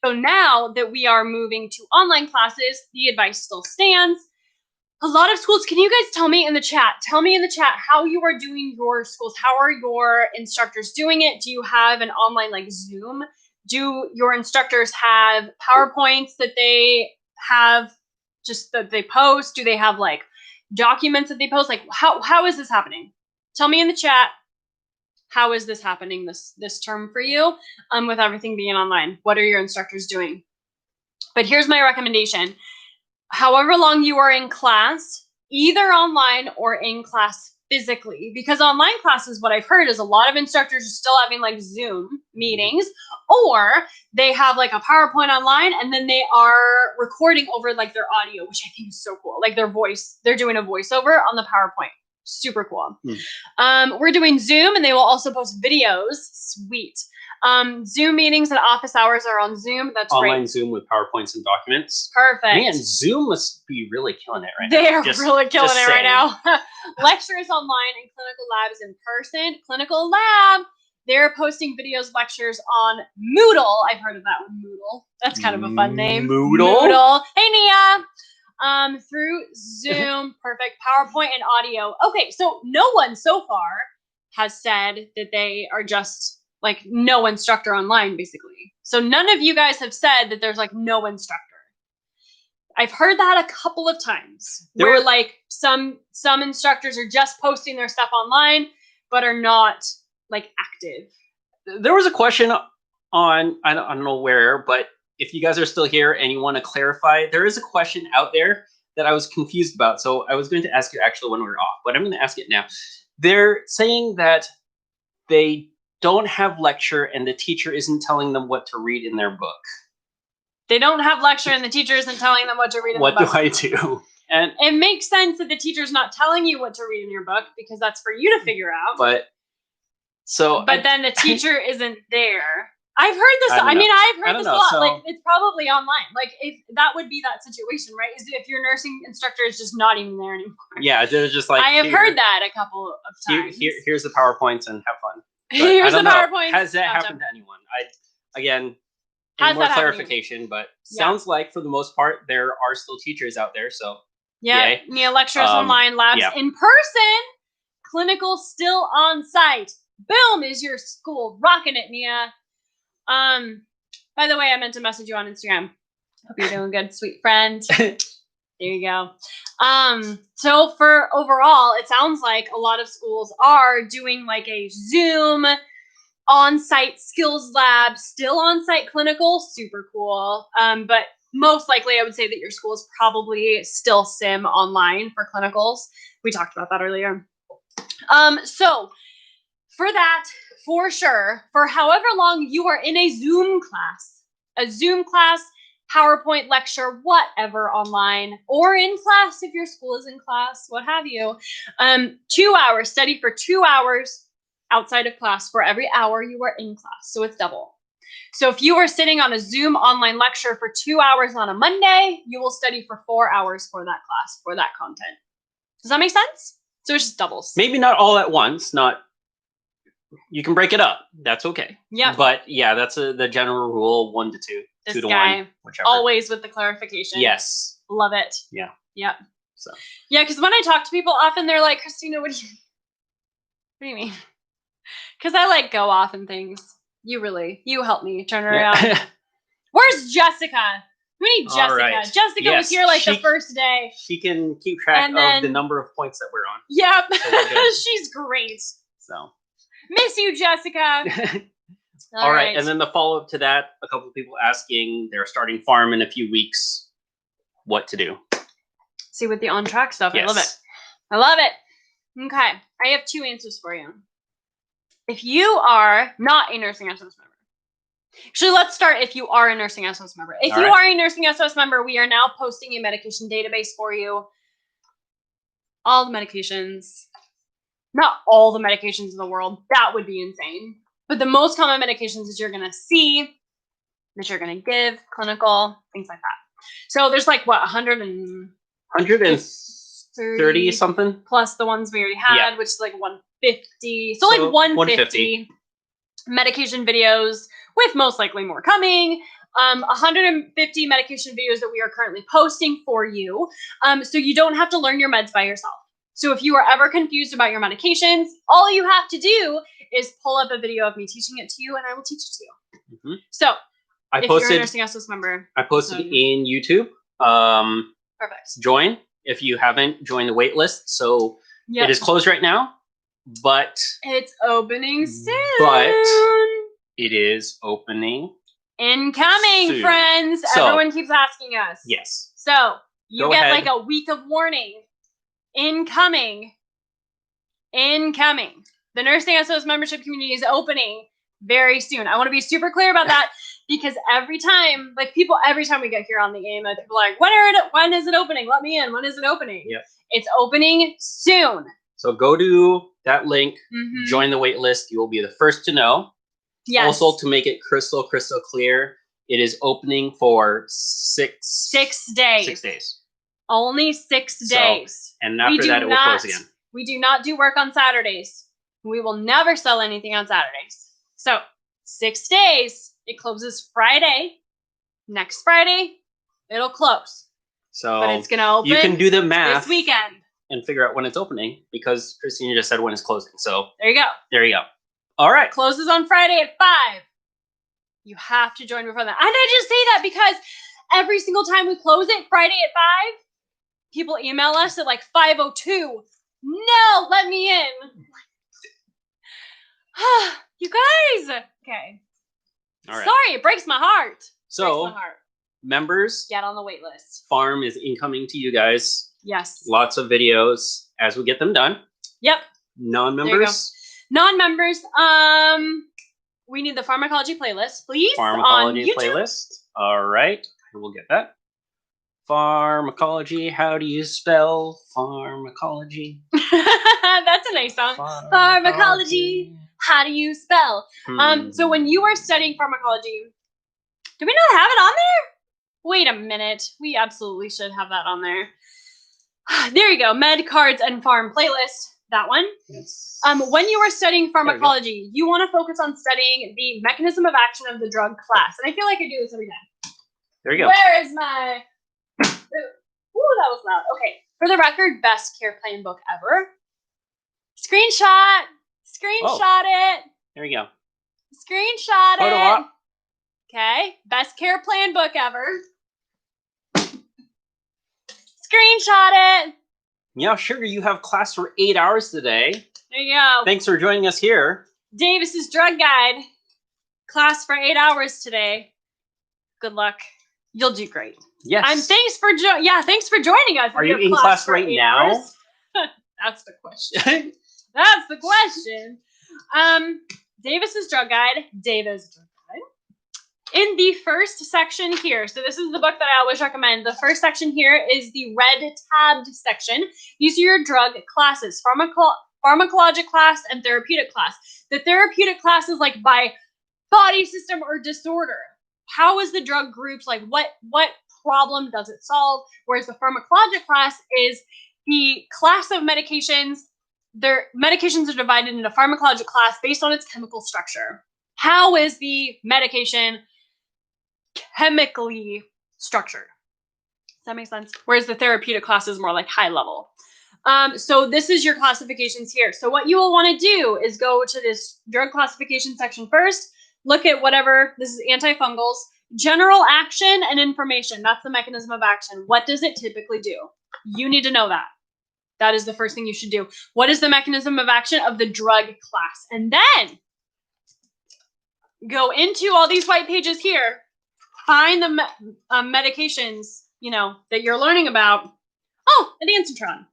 A: So now that we are moving to online classes, the advice still stands. A lot of schools, can you guys tell me in the chat how you are doing your schools? How are your instructors doing it? Do you have an online like Zoom Do your instructors have PowerPoints that they have just that they post? Do they have like documents that they post? Like how is this happening? Tell me in the chat. How is this happening this term for you? With everything being online, what are your instructors doing? But here's my recommendation. However long you are in class, either online or in class physically, because online classes, what I've heard is a lot of instructors are still having like Zoom meetings, or they have like a PowerPoint online and then they are recording over like their audio, which I think is so cool. Like their voice, they're doing a voiceover on the PowerPoint. Super cool. We're doing Zoom and they will also post videos. Sweet. Zoom meetings and office hours are on Zoom. That's
B: online
A: great.
B: Zoom with PowerPoints and documents.
A: Perfect.
B: Man, Zoom must be really killing it right
A: They
B: now.
A: are really killing it right
B: saying.
A: now. Lectures online and clinical labs in person. Clinical lab, they're posting videos, lectures on Moodle. I've heard of that one, Moodle. That's kind of a fun name.
B: Moodle?
A: Hey, Nia. Through Zoom, perfect. PowerPoint and audio. Okay, so no one so far has said that they are just like no instructor online, basically. So none of you guys have said that there's like no instructor. I've heard that a couple of times where like some instructors are just posting their stuff online, but are not like active.
B: There was a question on, I don't know where, but if you guys are still here and you want to clarify, there is a question out there that I was confused about. So I was going to ask you actually when we were off, but I'm going to ask it now. They're saying that they don't have lecture and the teacher isn't telling them what to read in their book.
A: They don't have lecture and the teacher isn't telling them what to read in the book.
B: What do I do? And
A: it makes sense that the teacher's not telling you what to read in your book because that's for you to figure out.
B: But
A: then the teacher isn't there. I've heard this. I've heard this a lot. So, like it's probably online. Like if that would be that situation, right? Is if your nursing instructor is just not even there anymore.
B: Yeah, they're just like.
A: I have heard that a couple of times.
B: Here's the PowerPoints and have fun. But
A: here's the PowerPoints.
B: Has that happened to anyone? Again, more clarification, but sounds like for the most part there are still teachers out there. So
A: yeah, lectures online, labs in person, clinical still on site. Boom, is your school rocking it, Nia? By the way, I meant to message you on Instagram. Hope you're doing good, sweet friend. There you go. So for overall, it sounds like a lot of schools are doing like a Zoom on-site skills lab, still on-site clinical, super cool. But most likely I would say that your school is probably still sim online for clinicals. We talked about that earlier. So for that, for sure, for however long you are in a Zoom class, PowerPoint lecture, whatever, online or in class if your school is in class, what have you. 2 hours, study for 2 hours outside of class for every hour you are in class. So it's double. So if you are sitting on a Zoom online lecture for 2 hours on a Monday, you will study for 4 hours for that class, for that content. Does that make sense? So it's just doubles.
B: Maybe not all at once, you can break it up. That's okay.
A: Yeah.
B: But yeah, that's the general rule, 1 to 2, 2 to 1, whichever.
A: Always with the clarification.
B: Yes.
A: Love it.
B: Yeah.
A: Yep.
B: So.
A: Yeah, because when I talk to people, often they're like, Christina, what do you mean? Because I like go off and things. You help me turn around. Where's Jessica? We need Jessica. Right. Jessica was here like the first day.
B: She can keep track of the number of points that we're on.
A: Yep. So she's great.
B: So.
A: Miss you, Jessica.
B: All right. And then the follow-up to that, a couple of people asking, they're starting pharm in a few weeks. What to do?
A: See, with the on-track stuff.
B: Yes.
A: I love it. I love it. Okay. I have 2 answers for you. If you are not a nursing SOS member. Actually, let's start if you are a nursing SOS member. If you are a nursing SOS member, we are now posting a medication database for you. All the medications. Not all the medications in the world. That would be insane. But the most common medications that you're going to see, that you're going to give, clinical, things like that. So there's like, what, 130
B: something?
A: Plus the ones we already had, which is like 150. So like 150 medication videos with most likely more coming. 150 medication videos that we are currently posting for you. So you don't have to learn your meds by yourself. So if you are ever confused about your medications, all you have to do is pull up a video of me teaching it to you, and I will teach it to you.
B: Mhm.
A: So
B: I
A: if
B: posted.
A: you're a Nursing SOS member,
B: I posted
A: tell you.
B: in YouTube.
A: Perfect.
B: Join if you haven't joined the wait list. So
A: Yep.
B: it is closed right now, but
A: It's opening soon.
B: But it is opening.
A: Incoming,
B: soon.
A: friends.
B: So-
A: Everyone keeps asking us.
B: Yes.
A: So you
B: Go
A: get
B: ahead.
A: like a week of warning. Incoming. Incoming. The Nursing SOS membership community is opening very soon. I want to be super clear about that because every time we get here on the game, people are like, when is it opening? Let me in. When is it opening?
B: Yep.
A: It's opening soon.
B: So go to that link,
A: Mhm.
B: join the wait list. You will be the first to know.
A: Yes.
B: Also, to make it crystal clear, it is opening for 6
A: days.
B: 6 days.
A: Only 6
B: So-
A: days.
B: And
A: We
B: after
A: do
B: that, it will
A: not-
B: close again.
A: We do not do work on Saturdays. We will never sell anything on Saturdays. So 6 days. It closes Friday. Next Friday, it'll close.
B: So
A: But it's gonna open
B: you can do the math
A: this weekend.
B: and figure out when it's opening because Christina just said when it's closing. So
A: There you go.
B: there you go. All right.
A: Closes on Friday at 5. You have to join before that. And I just say that because every single time we close it Friday at 5, people email us at like 5:02. No, let me in. You guys. Okay.
B: All right.
A: Sorry, it breaks my heart.
B: So
A: Breaks my heart.
B: members,
A: Get on the wait list.
B: pharm is incoming to you guys.
A: Yes.
B: Lots of videos as we get them done.
A: Yep.
B: Non-members,
A: Non-members, we need the pharmacology playlist, please.
B: pharmacology
A: on YouTube.
B: playlist. All right, we'll get that. Pharmacology. How do you spell pharmacology?
A: That's a nice song. Pharmacology. How do you spell? So when you are studying pharmacology, do we not have it on there? Wait a minute. We absolutely should have that on there. There you go. Med, cards, and pharm playlist. That one.
B: Yes.
A: When you are studying pharmacology, you want to focus on studying the mechanism of action of the drug class. And I feel like I do this every time.
B: There you go.
A: Where is my... Ooh, that was loud. Okay. For the record, best care plan book ever. Screenshot. Screenshot it.
B: There you go.
A: Screenshot
B: Photo
A: it.
B: op.
A: Okay. Best care plan book ever. Screenshot it.
B: Yeah, sugar, you have class for 8 hours today.
A: There you go.
B: Thanks for joining us here.
A: Davis's drug guide. Class for 8 hours today. Good luck. You'll do great.
B: Yes.
A: Thanks for joining us.
B: Are you
A: Your
B: in class
A: for
B: right
A: 8
B: now?
A: hours. That's the question. That's the question. Davis's drug guide. Davis drug guide. In the first section here, so this is the book that I always recommend. The first section here is the red tabbed section. These are your drug classes: pharmacologic class and therapeutic class. The therapeutic class is like by body system or disorder. How is the drug grouped? Like what problem does it solve? Whereas the pharmacologic class is the class of medications. Their medications are divided into pharmacologic class based on its chemical structure. How is the medication chemically structured? Does that make sense? Whereas the therapeutic class is more like high level. So this is your classifications here. So what you will want to do is go to this drug classification section first. Look at whatever, this is antifungals, general action and information. That's the mechanism of action. What does it typically do? You need to know that. That is the first thing you should do. What is the mechanism of action of the drug class? And then go into all these white pages here, find the medications, that you're learning about. Oh, an Ansitron.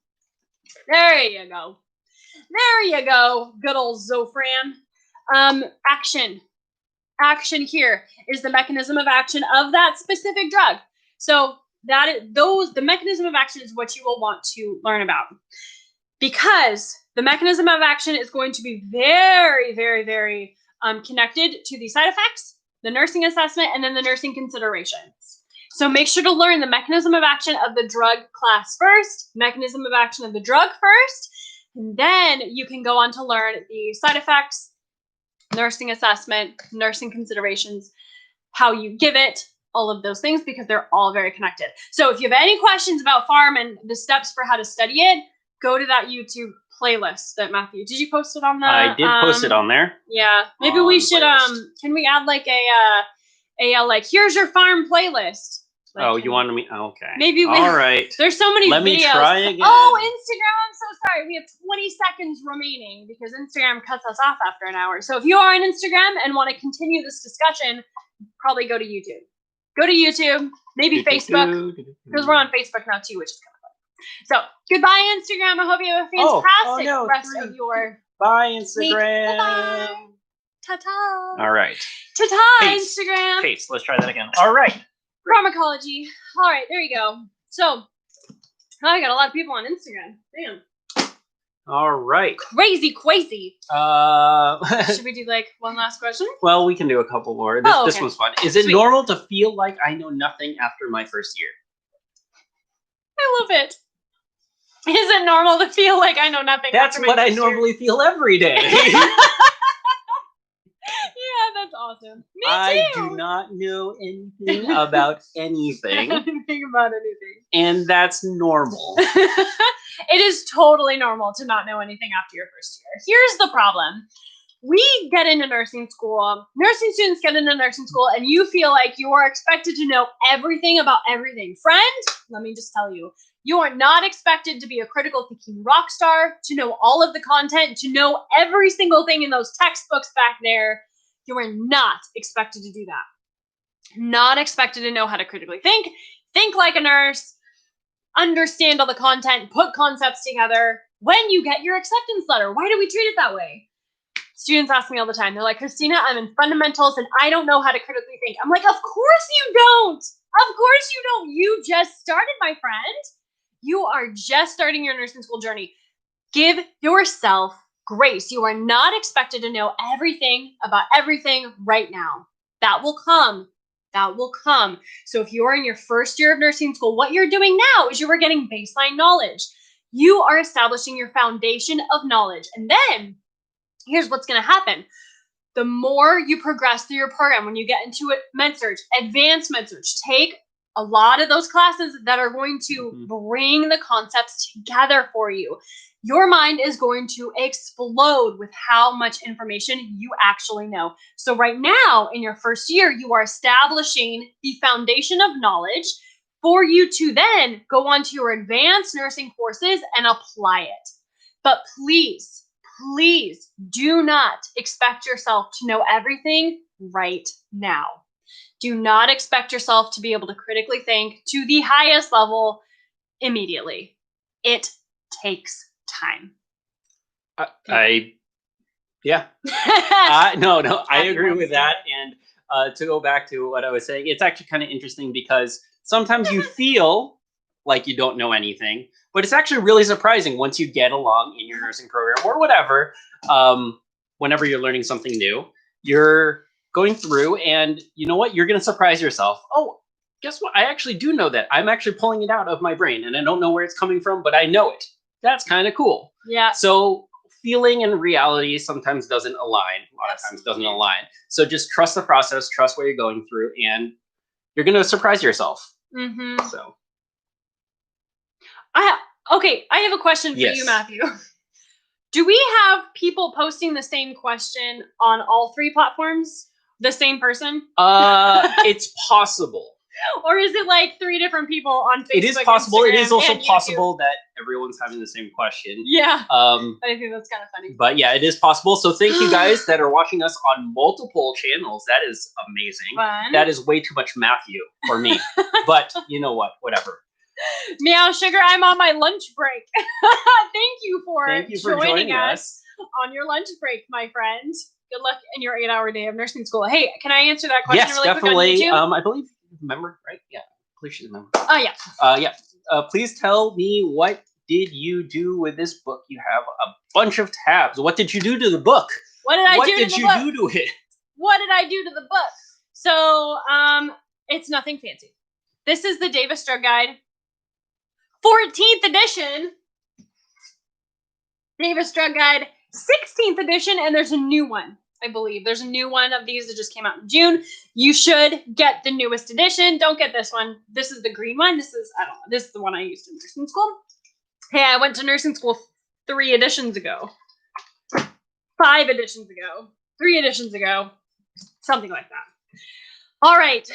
A: There you go. There you go. Good old Zofran. Action here is the mechanism of action of that specific drug. So the mechanism of action is what you will want to learn about, because the mechanism of action is going to be very, very, very connected to the side effects, the nursing assessment, and then the nursing considerations. So make sure to learn the mechanism of action of the drug class first, mechanism of action of the drug first, and then you can go on to learn the side effects, nursing assessment, nursing considerations, how you give it, all of those things, because they're all very connected. So if you have any questions about pharm and the steps for how to study it, go to that YouTube playlist that Matthew, did you post it on the?
B: I did post it on there.
A: Yeah, maybe we
B: On
A: should.
B: playlist.
A: Can we add like a like here's your pharm playlist? Like,
B: Oh, you wanted me? Okay.
A: Maybe we.
B: All right.
A: There's so many
B: Let
A: videos.
B: me try again.
A: Oh, Instagram! I'm so sorry. We have 20 seconds remaining because Instagram cuts us off after an hour. So if you are on Instagram and want to continue this discussion, probably go to YouTube. Go to YouTube, maybe Facebook, because we're on Facebook now too, which is kind of fun. So goodbye, Instagram. I hope you have a fantastic rest of your.
B: Bye, Instagram.
A: Week. Bye-bye. Ta-ta.
B: All right.
A: Ta-ta,
B: Pace.
A: Instagram.
B: Pace. Let's try that again. All right.
A: Pharmacology. All right, there you go. So, I got a lot of people on Instagram. Damn.
B: All right.
A: Crazy. Should we do like one last question?
B: Well, we can do a couple more. This one's fun. Is it normal to feel like I know nothing after my first year?
A: I love it. Is it normal to feel like I know nothing?
B: That's what I normally feel every day.
A: Yeah, that's awesome. Me too.
B: I do not know anything about anything.
A: Anything about anything.
B: And that's normal.
A: It is totally normal to not know anything after your first year. Here's the problem. We get into nursing school, nursing students get into nursing school, and you feel like you are expected to know everything about everything. Friend, let me just tell you, you are not expected to be a critical thinking rock star, to know all of the content, to know every single thing in those textbooks back there. You are not expected to do that. Not expected to know how to critically think like a nurse, understand all the content, put concepts together. When you get your acceptance letter, why do we treat it that way? Students ask me all the time. They're like, Christina, I'm in fundamentals and I don't know how to critically think. I'm like, of course you don't. Of course you don't. You just started, my friend. You are just starting your nursing school journey. Give yourself grace. You are not expected to know everything about everything right now. That will come. That will come. So if you're in your first year of nursing school, what you're doing now is you are getting baseline knowledge. You are establishing your foundation of knowledge. And then here's what's going to happen. The more you progress through your program, when you get into it, med-surg, advanced med-surg, take a lot of those classes that are going to bring the concepts together for you. Your mind is going to explode with how much information you actually know. So right now, in your first year, you are establishing the foundation of knowledge for you to then go on to your advanced nursing courses and apply it. But please do not expect yourself to know everything right now. Do not expect yourself to be able to critically think to the highest level immediately. It takes time.
B: No, I agree with that. And to go back to what I was saying, it's actually kind of interesting because sometimes you feel like you don't know anything, but it's actually really surprising once you get along in your nursing program or whatever. Whenever you're learning something new, you're going through and you know what? You're going to surprise yourself. Oh, guess what? I actually do know that. I'm actually pulling it out of my brain and I don't know where it's coming from, but I know it. That's kind of cool.
A: Yeah.
B: So feeling and reality sometimes doesn't align. A lot of times doesn't align. So just trust the process, trust what you're going through, and you're going to surprise yourself.
A: Mm-hmm.
B: So.
A: I have a question for you, Matthew. Do we have people posting the same question on all three platforms? The same person?
B: It's possible.
A: Or is it like three different people on Facebook?
B: It is possible.
A: Instagram,
B: it is also
A: and
B: possible that everyone's having the same question.
A: Yeah. I think that's kind of funny.
B: But yeah, it is possible. So thank you guys that are watching us on multiple channels. That is amazing.
A: Fun.
B: That is way too much Matthew for me. But you know what? Whatever.
A: Meow Sugar, I'm on my lunch break. Thank you for joining us on your lunch break, my friend. Good luck in your 8-hour day of nursing school. Hey, can I answer that question really
B: definitely.
A: quick on YouTube?
B: I believe you remember, right? Yeah, please should remember.
A: Oh, yeah.
B: Please tell me, what did you do with this book? You have a bunch of tabs. What did you do to the book?
A: What did I do to the book?
B: do to it?
A: What did I do to the book? So, it's nothing fancy. This is the Davis Drug Guide. 14th edition, Davis Drug Guide, 16th edition, and there's a new one, I believe. There's a new one of these that just came out in June. You should get the newest edition. Don't get this one. This is the green one. This is the one I used in nursing school. Hey, I went to nursing school 3 editions ago. 5 editions ago. 3 editions ago. Something like that. All right.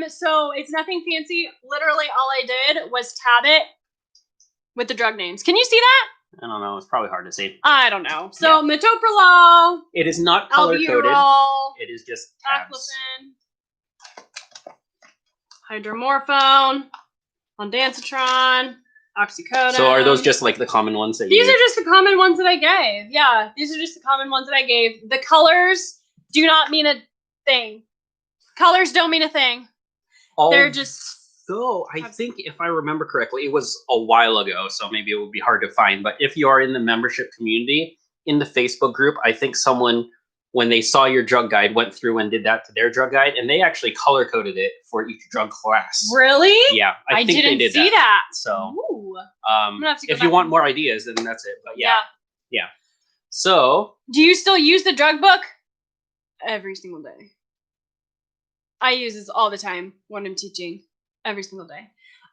A: So it's nothing fancy. Literally all I did was tab it with the drug names. Can you see that?
B: I don't know. It's probably hard to see.
A: I don't know. So metoprolol.
B: It is not color-coded.
A: Albuterol.
B: It is just tabs.
A: Aclofen. Hydromorphone. Ondansetron. Oxycodone.
B: So are those just like the common ones that
A: These are just the common ones that I gave. Yeah, these are just the common ones that I gave. The colors do not mean a thing. Colors don't mean a thing. They're just...
B: So I think if I remember correctly, it was a while ago, so maybe it would be hard to find. But if you are in the membership community, in the Facebook group, I think someone, when they saw your drug guide, went through and did that to their drug guide, and they actually color-coded it for each drug class.
A: Really?
B: Yeah, I think
A: didn't
B: they did
A: see that.
B: So,
A: ooh. I'm gonna have to go
B: if you
A: back
B: want
A: and-
B: more ideas, then that's it. But yeah. So,
A: do you still use the drug book? Every single day. I use this all the time when I'm teaching. Every single day.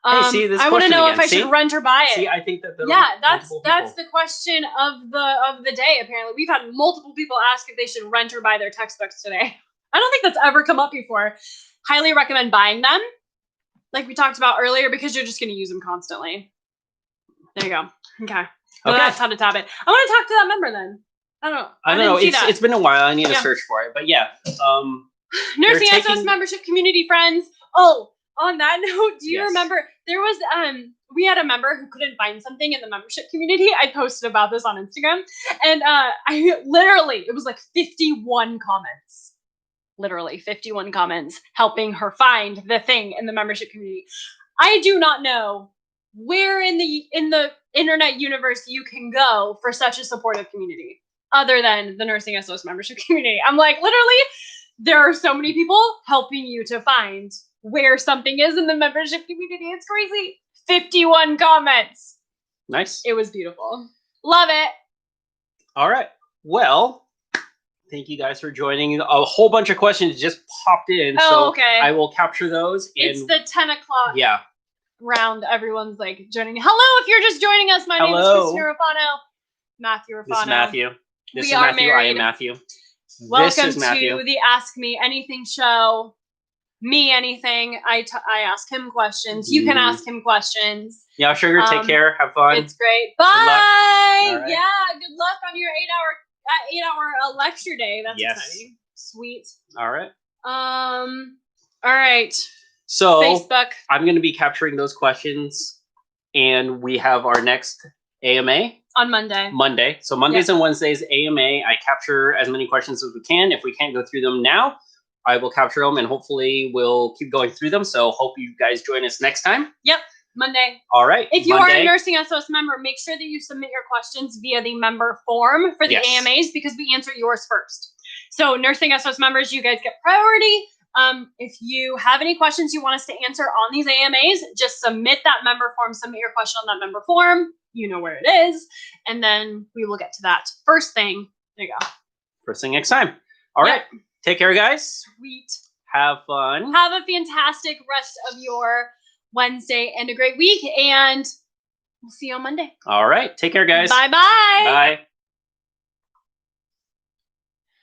B: Hey, see this
A: I want to
B: question
A: know
B: again.
A: if I should rent or buy it.
B: See, I think that
A: that's the question of the day. Apparently, we've had multiple people ask if they should rent or buy their textbooks today. I don't think that's ever come up before. Highly recommend buying them, like we talked about earlier, because you're just going to use them constantly. There you go. Okay. So that's how to tab it. I want to talk to that member then. I don't know.
B: I don't know. It's been a while. I need to search for it. But yeah.
A: Nursing SOS membership community friends. Oh, on that note, do you remember there was we had a member who couldn't find something in the membership community. I posted about this on Instagram, and I literally, it was like 51 comments. Literally 51 comments helping her find the thing in the membership community. I do not know where in the internet universe you can go for such a supportive community other than the Nursing SOS membership community. I'm like, literally, there are so many people helping you to find where something is in the membership community. It's crazy. 51 comments.
B: Nice.
A: It was beautiful. Love it.
B: All right. Well, thank you guys for joining. A whole bunch of questions just popped in.
A: Oh, okay.
B: I will capture those.
A: It's the 10 o'clock round. Everyone's like joining. Hello, if you're just joining us. My name is Christina Rufano. Matthew Rufano.
B: This is Matthew.
A: We are
B: Matthew.
A: married.
B: I am Matthew.
A: Welcome
B: this is Matthew.
A: to the Ask Me Anything show. Me anything. I ask him questions. You can ask him questions.
B: Yeah, sugar. Take care. Have fun.
A: It's great. Bye.
B: Right.
A: Yeah. Good luck on your 8-hour lecture day. That's exciting. Sweet.
B: All right.
A: All right.
B: So
A: Facebook.
B: I'm going to be capturing those questions, and we have our next AMA
A: on Monday.
B: So Mondays and Wednesdays AMA. I capture as many questions as we can. If we can't go through them now, I will capture them, and hopefully we'll keep going through them. So hope you guys join us next time.
A: Yep. Monday.
B: All right.
A: If you are a Nursing SOS member, make sure that you submit your questions via the member form for the AMAs, because we answer yours first. So Nursing SOS members, you guys get priority. If you have any questions you want us to answer on these AMAs, just submit that member form, submit your question on that member form. You know where it is. And then we will get to that first thing. There you go.
B: First thing next time. All right. Take care, guys.
A: Sweet.
B: Have fun.
A: Have a fantastic rest of your Wednesday and a great week. And we'll see you on Monday.
B: All right. Take care, guys.
A: Bye-bye.
B: Bye.